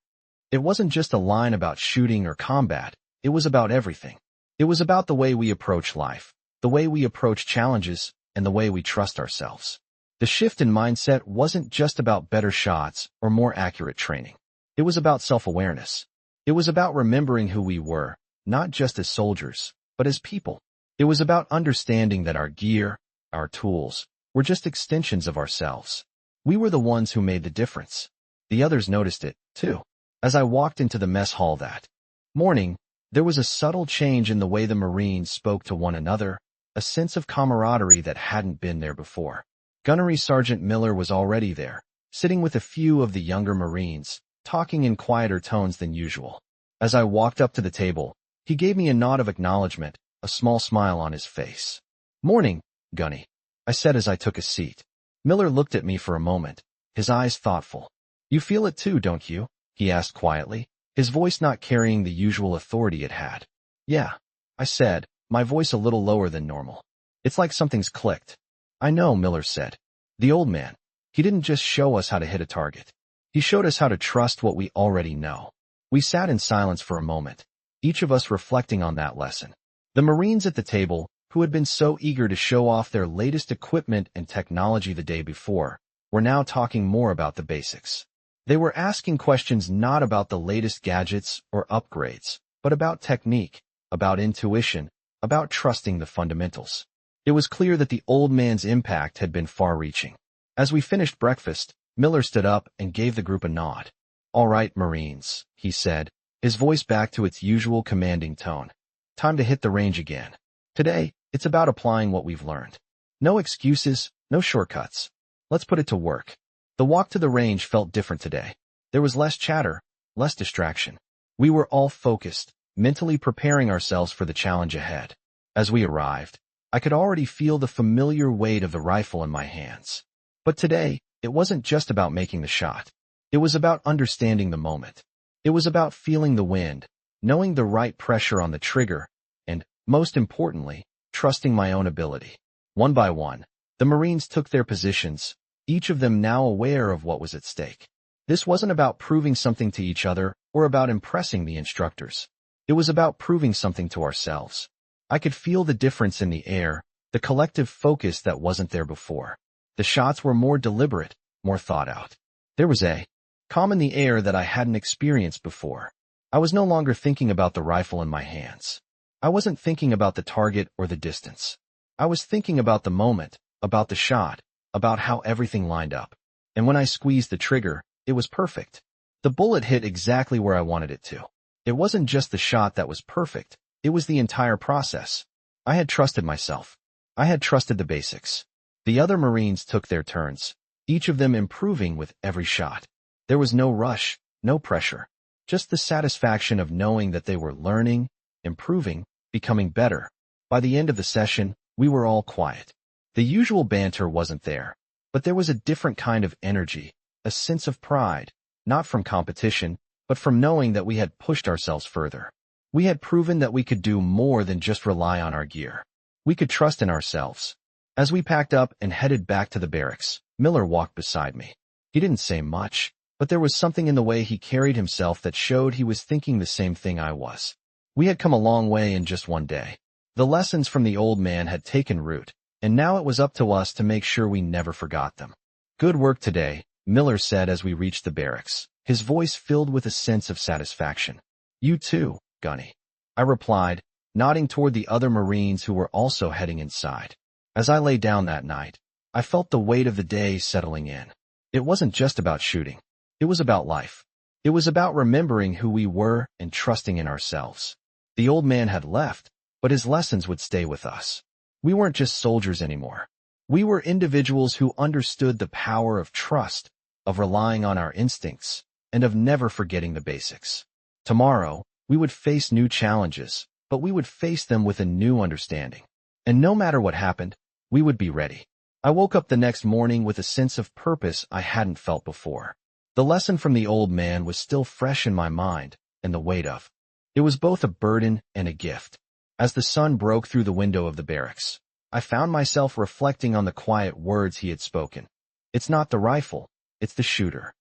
It wasn't just a line about shooting or combat, it was about everything. It was about the way we approach life, the way we approach challenges, and the way we trust ourselves. The shift in mindset wasn't just about better shots or more accurate training. It was about self-awareness. It was about remembering who we were, not just as soldiers, but as people. It was about understanding that our gear, our tools, were just extensions of ourselves. We were the ones who made the difference. The others noticed it, too. As I walked into the mess hall that morning, there was a subtle change in the way the Marines spoke to one another, a sense of camaraderie that hadn't been there before. Gunnery Sergeant Miller was already there, sitting with a few of the younger Marines, talking in quieter tones than usual. As I walked up to the table, he gave me a nod of acknowledgement, a small smile on his face. "Morning, Gunny," I said as I took a seat. Miller looked at me for a moment, his eyes thoughtful. "You feel it too, don't you?" he asked quietly, his voice not carrying the usual authority it had. "Yeah," I said, my voice a little lower than normal. "It's like something's clicked." "I know," Miller said. "The old man, he didn't just show us how to hit a target. He showed us how to trust what we already know." We sat in silence for a moment, each of us reflecting on that lesson. The Marines at the table, who had been so eager to show off their latest equipment and technology the day before, were now talking more about the basics. They were asking questions not about the latest gadgets or upgrades, but about technique, about intuition, about trusting the fundamentals. It was clear that the old man's impact had been far-reaching. As we finished breakfast, Miller stood up and gave the group a nod. "All right, Marines," he said, his voice back to its usual commanding tone. "Time to hit the range again. Today, it's about applying what we've learned. No excuses, no shortcuts. Let's put it to work." The walk to the range felt different today. There was less chatter, less distraction. We were all focused, mentally preparing ourselves for the challenge ahead. As we arrived, I could already feel the familiar weight of the rifle in my hands. But today, it wasn't just about making the shot. It was about understanding the moment. It was about feeling the wind, knowing the right pressure on the trigger, and, most importantly, trusting my own ability. One by one, the Marines took their positions, each of them now aware of what was at stake. This wasn't about proving something to each other or about impressing the instructors. It was about proving something to ourselves. I could feel the difference in the air, the collective focus that wasn't there before. The shots were more deliberate, more thought out. There was a calm in the air that I hadn't experienced before. I was no longer thinking about the rifle in my hands. I wasn't thinking about the target or the distance. I was thinking about the moment, about the shot, about how everything lined up. And when I squeezed the trigger, it was perfect. The bullet hit exactly where I wanted it to. It wasn't just the shot that was perfect. It was the entire process. I had trusted myself. I had trusted the basics. The other Marines took their turns, each of them improving with every shot. There was no rush, no pressure, just the satisfaction of knowing that they were learning, improving, becoming better. By the end of the session, we were all quiet. The usual banter wasn't there, but there was a different kind of energy, a sense of pride, not from competition, but from knowing that we had pushed ourselves further. We had proven that we could do more than just rely on our gear. We could trust in ourselves. As we packed up and headed back to the barracks, Miller walked beside me. He didn't say much, but there was something in the way he carried himself that showed he was thinking the same thing I was. We had come a long way in just one day. The lessons from the old man had taken root, and now it was up to us to make sure we never forgot them. Good work today, Miller said as we reached the barracks, his voice filled with a sense of satisfaction. You too, Gunny, I replied, nodding toward the other Marines who were also heading inside. As I lay down that night, I felt the weight of the day settling in. It wasn't just about shooting. It was about life. It was about remembering who we were and trusting in ourselves. The old man had left, but his lessons would stay with us. We weren't just soldiers anymore. We were individuals who understood the power of trust, of relying on our instincts, and of never forgetting the basics. Tomorrow, we would face new challenges, but we would face them with a new understanding. And no matter what happened, we would be ready. I woke up the next morning with a sense of purpose I hadn't felt before. The lesson from the old man was still fresh in my mind, and the weight of it was both a burden and a gift. As the sun broke through the window of the barracks, I found myself reflecting on the quiet words he had spoken. It's not the rifle, it's the shooter.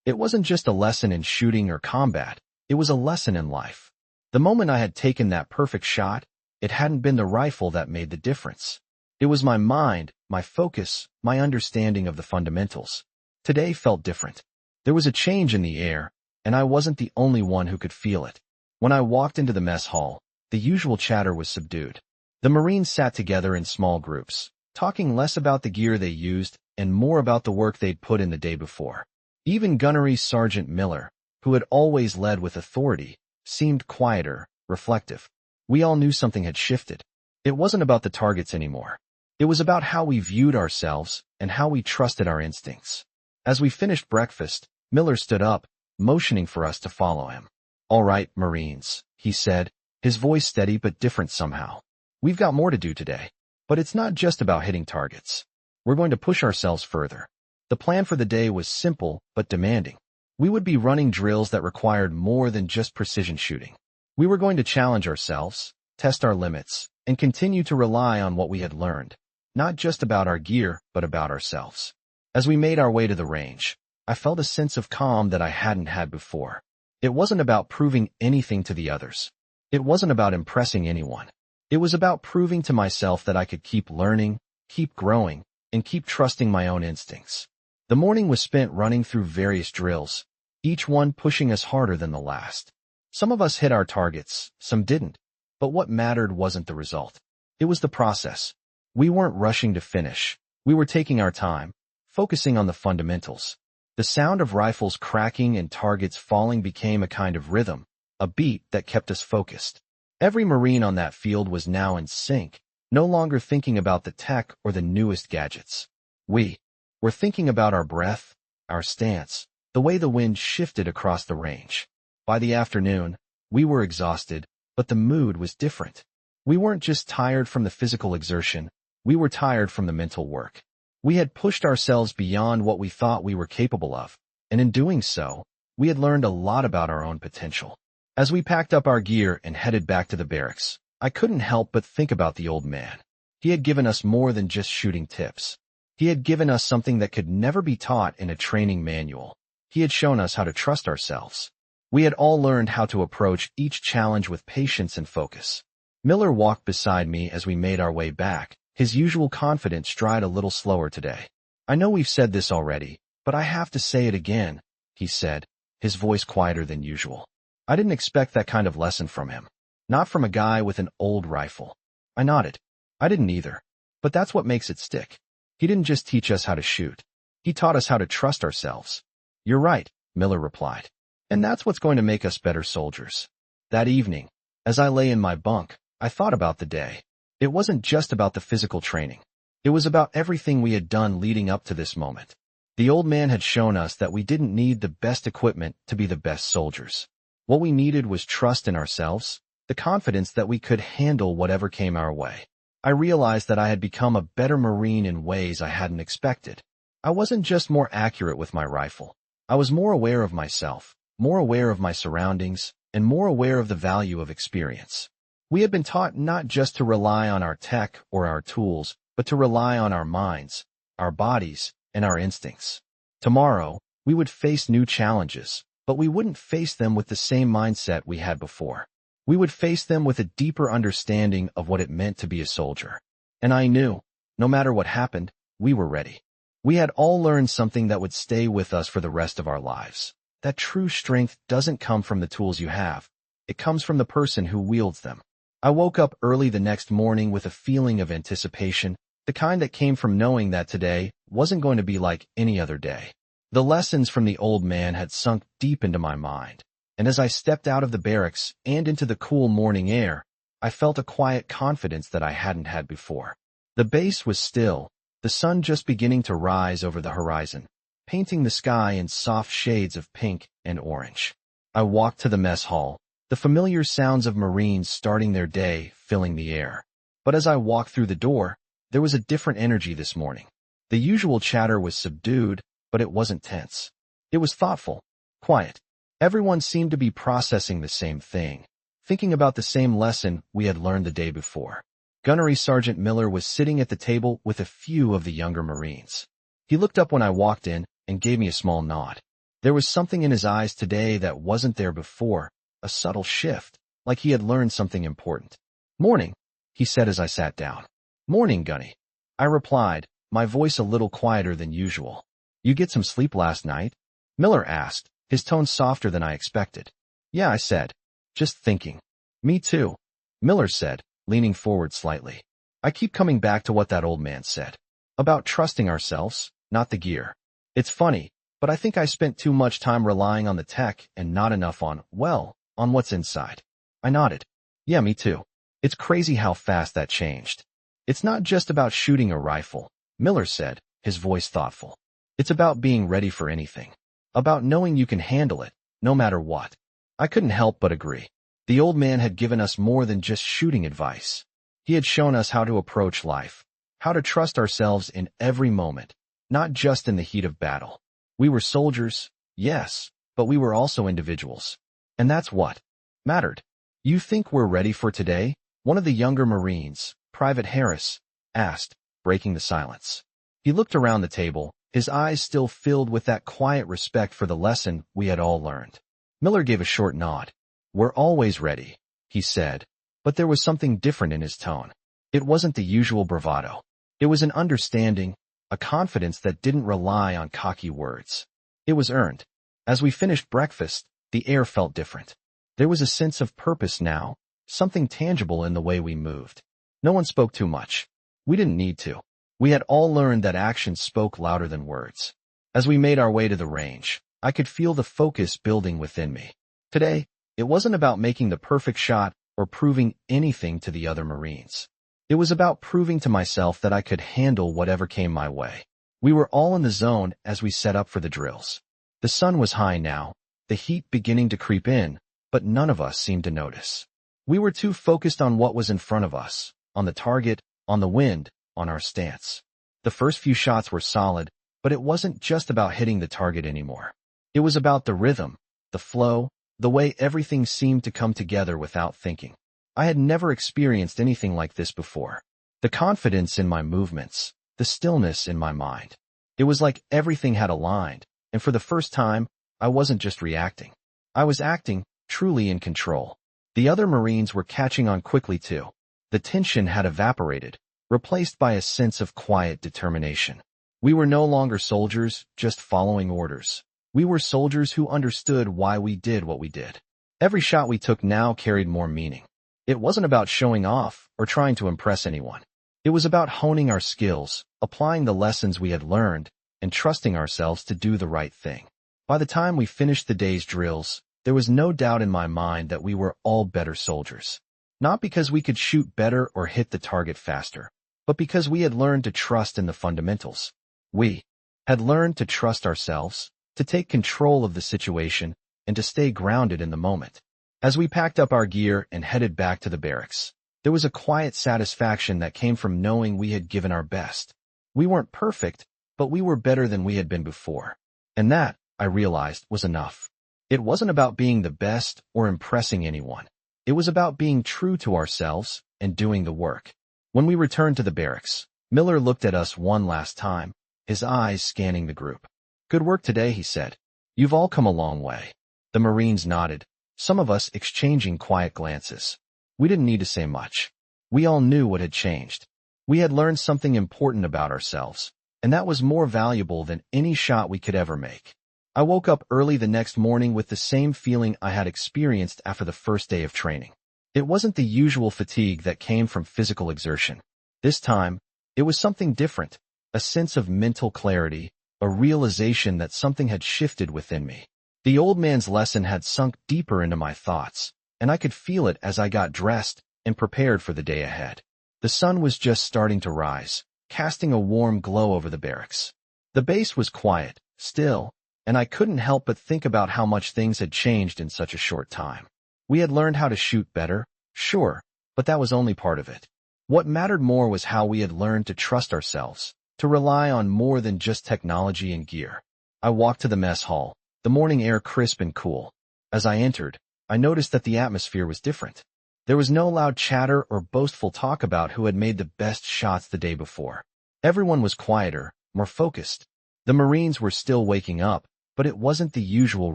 It wasn't just a lesson in shooting or combat, it was a lesson in life. The moment I had taken that perfect shot, it hadn't been the rifle that made the difference. It was my mind, my focus, my understanding of the fundamentals. Today felt different. There was a change in the air, and I wasn't the only one who could feel it. When I walked into the mess hall, the usual chatter was subdued. The Marines sat together in small groups, talking less about the gear they used and more about the work they'd put in the day before. Even Gunnery Sergeant Miller, who had always led with authority, seemed quieter, reflective. We all knew something had shifted. It wasn't about the targets anymore. It was about how we viewed ourselves and how we trusted our instincts. As we finished breakfast, Miller stood up, motioning for us to follow him. All right, Marines, he said, his voice steady but different somehow. We've got more to do today. But it's not just about hitting targets. We're going to push ourselves further. The plan for the day was simple but demanding. We would be running drills that required more than just precision shooting. We were going to challenge ourselves, test our limits, and continue to rely on what we had learned. Not just about our gear, but about ourselves. As we made our way to the range, I felt a sense of calm that I hadn't had before. It wasn't about proving anything to the others. It wasn't about impressing anyone. It was about proving to myself that I could keep learning, keep growing, and keep trusting my own instincts. The morning was spent running through various drills, each one pushing us harder than the last. Some of us hit our targets, some didn't. But what mattered wasn't the result. It was the process. We weren't rushing to finish. We were taking our time, focusing on the fundamentals. The sound of rifles cracking and targets falling became a kind of rhythm, a beat that kept us focused. Every Marine on that field was now in sync, no longer thinking about the tech or the newest gadgets. We were thinking about our breath, our stance, the way the wind shifted across the range. By the afternoon, we were exhausted, but the mood was different. We weren't just tired from the physical exertion, we were tired from the mental work. We had pushed ourselves beyond what we thought we were capable of, and in doing so, we had learned a lot about our own potential. As we packed up our gear and headed back to the barracks, I couldn't help but think about the old man. He had given us more than just shooting tips. He had given us something that could never be taught in a training manual. He had shown us how to trust ourselves. We had all learned how to approach each challenge with patience and focus. Miller walked beside me as we made our way back, his usual confident stride a little slower today. I know we've said this already, but I have to say it again, he said, his voice quieter than usual. I didn't expect that kind of lesson from him. Not from a guy with an old rifle. I nodded. I didn't either. But that's what makes it stick. He didn't just teach us how to shoot. He taught us how to trust ourselves. You're right, Miller replied. And that's what's going to make us better soldiers. That evening, as I lay in my bunk, I thought about the day. It wasn't just about the physical training. It was about everything we had done leading up to this moment. The old man had shown us that we didn't need the best equipment to be the best soldiers. What we needed was trust in ourselves, the confidence that we could handle whatever came our way. I realized that I had become a better Marine in ways I hadn't expected. I wasn't just more accurate with my rifle. I was more aware of myself, more aware of my surroundings, and more aware of the value of experience. We had been taught not just to rely on our tech or our tools, but to rely on our minds, our bodies, and our instincts. Tomorrow, we would face new challenges, but we wouldn't face them with the same mindset we had before. We would face them with a deeper understanding of what it meant to be a soldier. And I knew, no matter what happened, we were ready. We had all learned something that would stay with us for the rest of our lives. That true strength doesn't come from the tools you have. It comes from the person who wields them. I woke up early the next morning with a feeling of anticipation, the kind that came from knowing that today wasn't going to be like any other day. The lessons from the old man had sunk deep into my mind, and as I stepped out of the barracks and into the cool morning air, I felt a quiet confidence that I hadn't had before. The base was still, the sun just beginning to rise over the horizon, painting the sky in soft shades of pink and orange. I walked to the mess hall, the familiar sounds of Marines starting their day filling the air. But as I walked through the door, there was a different energy this morning. The usual chatter was subdued, but it wasn't tense. It was thoughtful, quiet. Everyone seemed to be processing the same thing, thinking about the same lesson we had learned the day before. Gunnery Sergeant Miller was sitting at the table with a few of the younger Marines. He looked up when I walked in and gave me a small nod. There was something in his eyes today that wasn't there before, a subtle shift, like he had learned something important. "Morning," he said as I sat down. "Morning, Gunny," I replied, my voice a little quieter than usual. "You get some sleep last night?" Miller asked, his tone softer than I expected. "Yeah," I said, "just thinking." "Me too," Miller said, leaning forward slightly. "I keep coming back to what that old man said. About trusting ourselves, not the gear. It's funny, but I think I spent too much time relying on the tech and not enough on what's inside." I nodded. "Yeah, me too. It's crazy how fast that changed." "It's not just about shooting a rifle," Miller said, his voice thoughtful. "It's about being ready for anything. About knowing you can handle it, no matter what." I couldn't help but agree. The old man had given us more than just shooting advice. He had shown us how to approach life, how to trust ourselves in every moment, not just in the heat of battle. We were soldiers, yes, but we were also individuals. And that's what mattered. "You think we're ready for today?" one of the younger Marines, Private Harris, asked, breaking the silence. He looked around the table, his eyes still filled with that quiet respect for the lesson we had all learned. Miller gave a short nod. "We're always ready," he said, but there was something different in his tone. It wasn't the usual bravado. It was an understanding, a confidence that didn't rely on cocky words. It was earned. As we finished breakfast, the air felt different. There was a sense of purpose now, something tangible in the way we moved. No one spoke too much. We didn't need to. We had all learned that actions spoke louder than words. As we made our way to the range, I could feel the focus building within me. Today, it wasn't about making the perfect shot or proving anything to the other Marines. It was about proving to myself that I could handle whatever came my way. We were all in the zone as we set up for the drills. The sun was high now, the heat beginning to creep in, but none of us seemed to notice. We were too focused on what was in front of us, on the target, on the wind, on our stance. The first few shots were solid, but it wasn't just about hitting the target anymore. It was about the rhythm, the flow, the way everything seemed to come together without thinking. I had never experienced anything like this before. The confidence in my movements, the stillness in my mind. It was like everything had aligned, and for the first time, I wasn't just reacting. I was acting, truly in control. The other Marines were catching on quickly too. The tension had evaporated, replaced by a sense of quiet determination. We were no longer soldiers, just following orders. We were soldiers who understood why we did what we did. Every shot we took now carried more meaning. It wasn't about showing off or trying to impress anyone. It was about honing our skills, applying the lessons we had learned, and trusting ourselves to do the right thing. By the time we finished the day's drills, there was no doubt in my mind that we were all better soldiers. Not because we could shoot better or hit the target faster, but because we had learned to trust in the fundamentals. We had learned to trust ourselves, to take control of the situation, and to stay grounded in the moment. As we packed up our gear and headed back to the barracks, there was a quiet satisfaction that came from knowing we had given our best. We weren't perfect, but we were better than we had been before. And that, I realized, was enough. It wasn't about being the best or impressing anyone. It was about being true to ourselves and doing the work. When we returned to the barracks, Miller looked at us one last time, his eyes scanning the group. Good work today, he said. You've all come a long way. The Marines nodded, some of us exchanging quiet glances. We didn't need to say much. We all knew what had changed. We had learned something important about ourselves, and that was more valuable than any shot we could ever make. I woke up early the next morning with the same feeling I had experienced after the first day of training. It wasn't the usual fatigue that came from physical exertion. This time, it was something different, a sense of mental clarity, a realization that something had shifted within me. The old man's lesson had sunk deeper into my thoughts, and I could feel it as I got dressed and prepared for the day ahead. The sun was just starting to rise, casting a warm glow over the barracks. The base was quiet, still, and I couldn't help but think about how much things had changed in such a short time. We had learned how to shoot better, sure, but that was only part of it. What mattered more was how we had learned to trust ourselves, to rely on more than just technology and gear. I walked to the mess hall, the morning air crisp and cool. As I entered, I noticed that the atmosphere was different. There was no loud chatter or boastful talk about who had made the best shots the day before. Everyone was quieter, more focused. The Marines were still waking up, but it wasn't the usual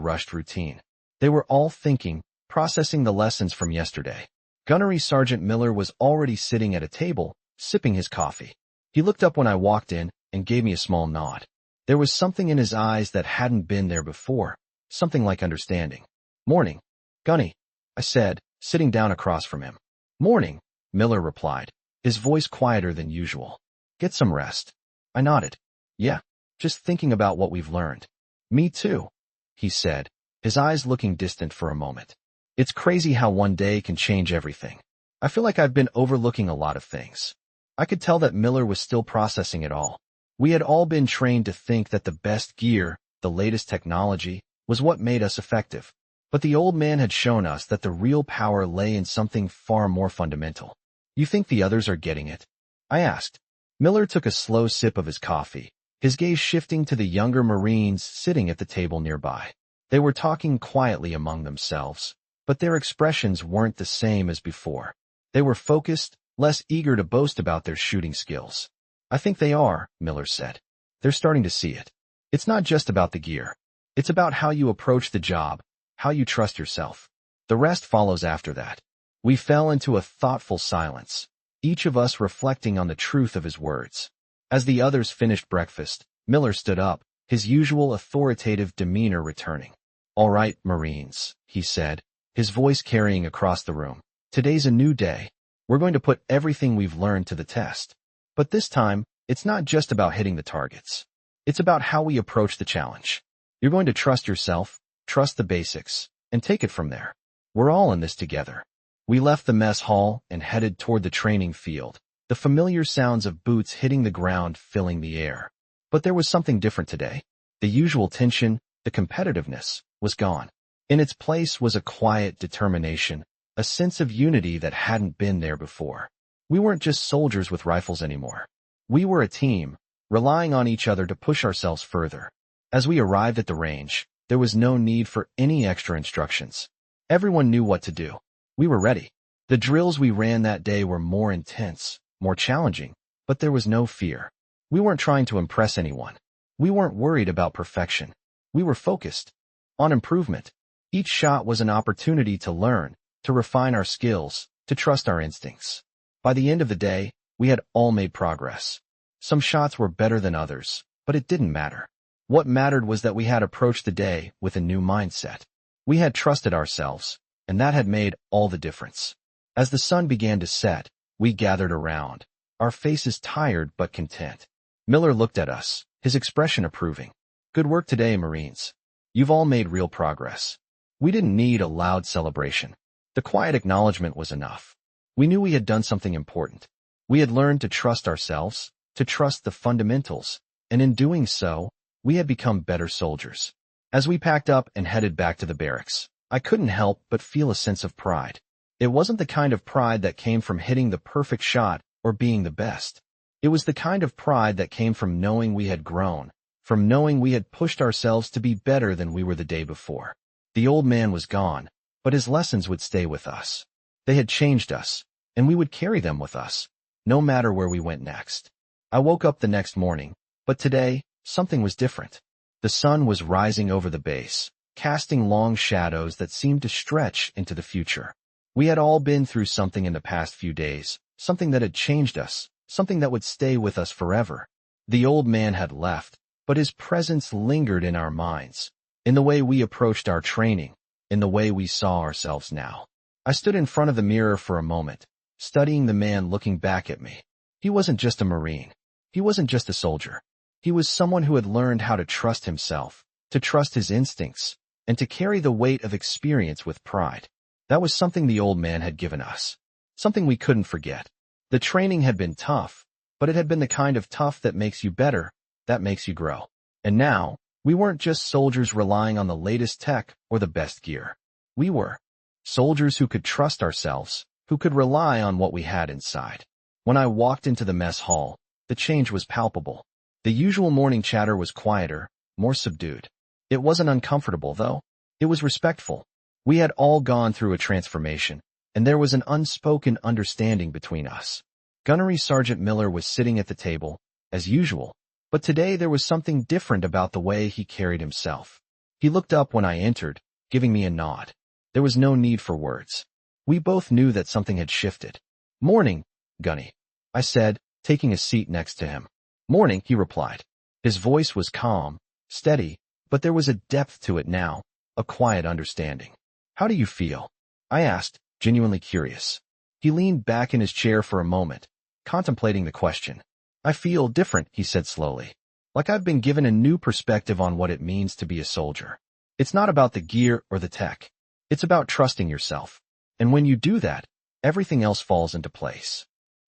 rushed routine. They were all thinking, processing the lessons from yesterday. Gunnery Sergeant Miller was already sitting at a table, sipping his coffee. He looked up when I walked in and gave me a small nod. There was something in his eyes that hadn't been there before, something like understanding. "Morning, Gunny," I said, sitting down across from him. "Morning," Miller replied, his voice quieter than usual. "Get some rest." I nodded. "Yeah, just thinking about what we've learned." "Me too," he said, his eyes looking distant for a moment. "It's crazy how one day can change everything. I feel like I've been overlooking a lot of things." I could tell that Miller was still processing it all. We had all been trained to think that the best gear, the latest technology, was what made us effective. But the old man had shown us that the real power lay in something far more fundamental. "You think the others are getting it?" I asked. Miller took a slow sip of his coffee, his gaze shifting to the younger Marines sitting at the table nearby. They were talking quietly among themselves, but their expressions weren't the same as before. They were focused, less eager to boast about their shooting skills. "I think they are," Miller said. "They're starting to see it. It's not just about the gear. It's about how you approach the job, how you trust yourself. The rest follows after that." We fell into a thoughtful silence, each of us reflecting on the truth of his words. As the others finished breakfast, Miller stood up, his usual authoritative demeanor returning. "All right, Marines," he said, his voice carrying across the room. "Today's a new day. We're going to put everything we've learned to the test. But this time, it's not just about hitting the targets. It's about how we approach the challenge. You're going to trust yourself, trust the basics, and take it from there. We're all in this together." We left the mess hall and headed toward the training field, the familiar sounds of boots hitting the ground filling the air. But there was something different today. The usual tension, the competitiveness, was gone. In its place was a quiet determination, a sense of unity that hadn't been there before. We weren't just soldiers with rifles anymore. We were a team, relying on each other to push ourselves further. As we arrived at the range, there was no need for any extra instructions. Everyone knew what to do. We were ready. The drills we ran that day were more intense, more challenging, but there was no fear. We weren't trying to impress anyone. We weren't worried about perfection. We were focused on improvement. Each shot was an opportunity to learn, to refine our skills, to trust our instincts. By the end of the day, we had all made progress. Some shots were better than others, but it didn't matter. What mattered was that we had approached the day with a new mindset. We had trusted ourselves, and that had made all the difference. As the sun began to set, we gathered around, our faces tired but content. Miller looked at us, his expression approving. "Good work today, Marines. You've all made real progress." We didn't need a loud celebration. The quiet acknowledgement was enough. We knew we had done something important. We had learned to trust ourselves, to trust the fundamentals, and in doing so, we had become better soldiers. As we packed up and headed back to the barracks, I couldn't help but feel a sense of pride. It wasn't the kind of pride that came from hitting the perfect shot or being the best. It was the kind of pride that came from knowing we had grown, from knowing we had pushed ourselves to be better than we were the day before. The old man was gone, but his lessons would stay with us. They had changed us, and we would carry them with us, no matter where we went next. I woke up the next morning, but today, something was different. The sun was rising over the base, casting long shadows that seemed to stretch into the future. We had all been through something in the past few days, something that had changed us, something that would stay with us forever. The old man had left, but his presence lingered in our minds, in the way we approached our training, in the way we saw ourselves now. I stood in front of the mirror for a moment, studying the man looking back at me. He wasn't just a Marine. He wasn't just a soldier. He was someone who had learned how to trust himself, to trust his instincts, and to carry the weight of experience with pride. That was something the old man had given us, something we couldn't forget. The training had been tough, but it had been the kind of tough that makes you better, that makes you grow. And now, we weren't just soldiers relying on the latest tech or the best gear. We were soldiers who could trust ourselves, who could rely on what we had inside. When I walked into the mess hall, the change was palpable. The usual morning chatter was quieter, more subdued. It wasn't uncomfortable, though. It was respectful. We had all gone through a transformation, and there was an unspoken understanding between us. Gunnery Sergeant Miller was sitting at the table, as usual, but today there was something different about the way he carried himself. He looked up when I entered, giving me a nod. There was no need for words. We both knew that something had shifted. "Morning, Gunny," I said, taking a seat next to him. "Morning," he replied. His voice was calm, steady, but there was a depth to it now, a quiet understanding. "How do you feel?" I asked, genuinely curious. He leaned back in his chair for a moment, contemplating the question. "I feel different," he said slowly. "Like I've been given a new perspective on what it means to be a soldier. It's not about the gear or the tech. It's about trusting yourself. And when you do that, everything else falls into place."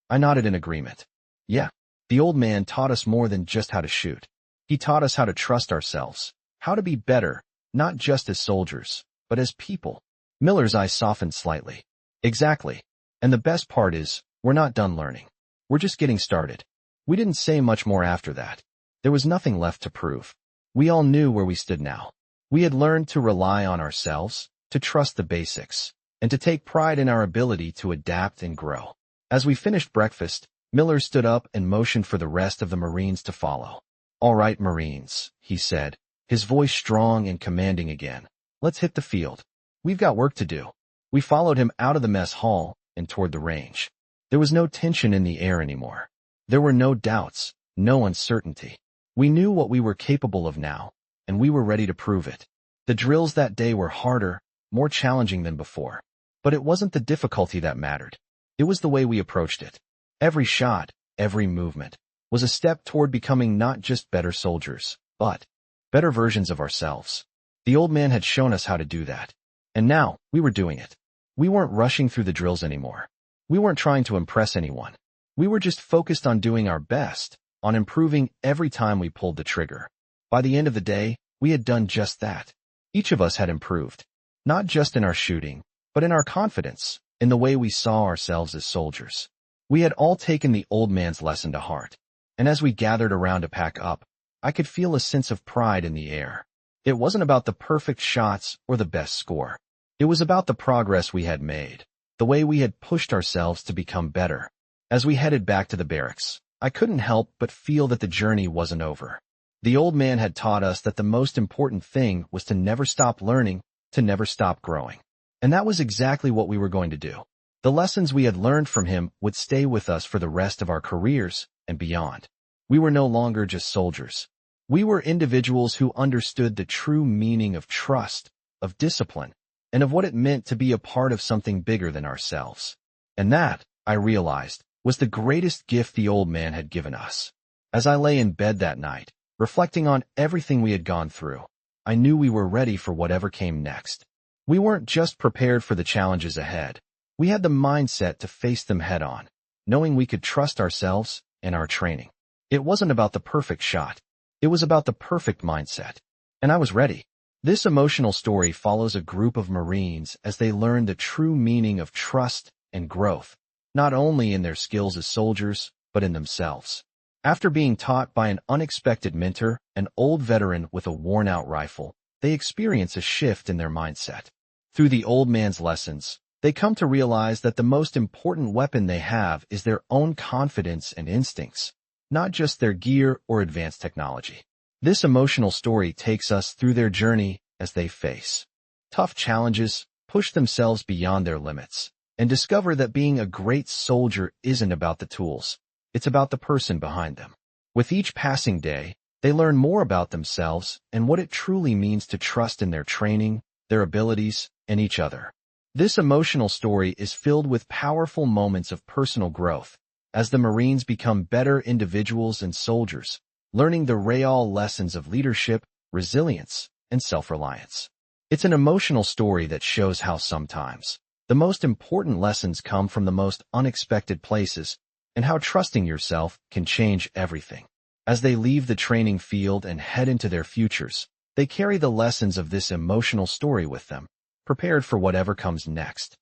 I nodded in agreement. Yeah, the old man taught us more than just how to shoot. He taught us how to trust ourselves, how to be better, not just as soldiers, but as people. Miller's eyes softened slightly. Exactly. And the best part is, we're not done learning. We're just getting started. We didn't say much more after that. There was nothing left to prove. We all knew where we stood now. We had learned to rely on ourselves, to trust the basics, and to take pride in our ability to adapt and grow. As we finished breakfast, Miller stood up and motioned for the rest of the Marines to follow. "All right, Marines," he said, his voice strong and commanding again. "Let's hit the field. We've got work to do." We followed him out of the mess hall and toward the range. There was no tension in the air anymore. There were no doubts, no uncertainty. We knew what we were capable of now, and we were ready to prove it. The drills that day were harder, more challenging than before. But it wasn't the difficulty that mattered. It was the way we approached it. Every shot, every movement, was a step toward becoming not just better soldiers, but better versions of ourselves. The old man had shown us how to do that. And now, we were doing it. We weren't rushing through the drills anymore. We weren't trying to impress anyone. We were just focused on doing our best, on improving every time we pulled the trigger. By the end of the day, we had done just that. Each of us had improved, not just in our shooting, but in our confidence, in the way we saw ourselves as soldiers. We had all taken the old man's lesson to heart, and as we gathered around to pack up, I could feel a sense of pride in the air. It wasn't about the perfect shots or the best score. It was about the progress we had made, the way we had pushed ourselves to become better. As we headed back to the barracks, I couldn't help but feel that the journey wasn't over. The old man had taught us that the most important thing was to never stop learning, to never stop growing. And that was exactly what we were going to do. The lessons we had learned from him would stay with us for the rest of our careers and beyond. We were no longer just soldiers. We were individuals who understood the true meaning of trust, of discipline, and of what it meant to be a part of something bigger than ourselves. And that, I realized, was the greatest gift the old man had given us. As I lay in bed that night, reflecting on everything we had gone through, I knew we were ready for whatever came next. We weren't just prepared for the challenges ahead. We had the mindset to face them head on, knowing we could trust ourselves and our training. It wasn't about the perfect shot. It was about the perfect mindset. And I was ready. This emotional story follows a group of Marines as they learn the true meaning of trust and growth, not only in their skills as soldiers, but in themselves. After being taught by an unexpected mentor, an old veteran with a worn-out rifle, they experience a shift in their mindset. Through the old man's lessons, they come to realize that the most important weapon they have is their own confidence and instincts, not just their gear or advanced technology. This emotional story takes us through their journey as they face tough challenges, push themselves beyond their limits, and discover that being a great soldier isn't about the tools. It's about the person behind them. With each passing day, they learn more about themselves and what it truly means to trust in their training, their abilities, and each other. This emotional story is filled with powerful moments of personal growth as the Marines become better individuals and soldiers, learning the real lessons of leadership, resilience, and self-reliance. It's an emotional story that shows how sometimes the most important lessons come from the most unexpected places and how trusting yourself can change everything. As they leave the training field and head into their futures, they carry the lessons of this emotional story with them, prepared for whatever comes next.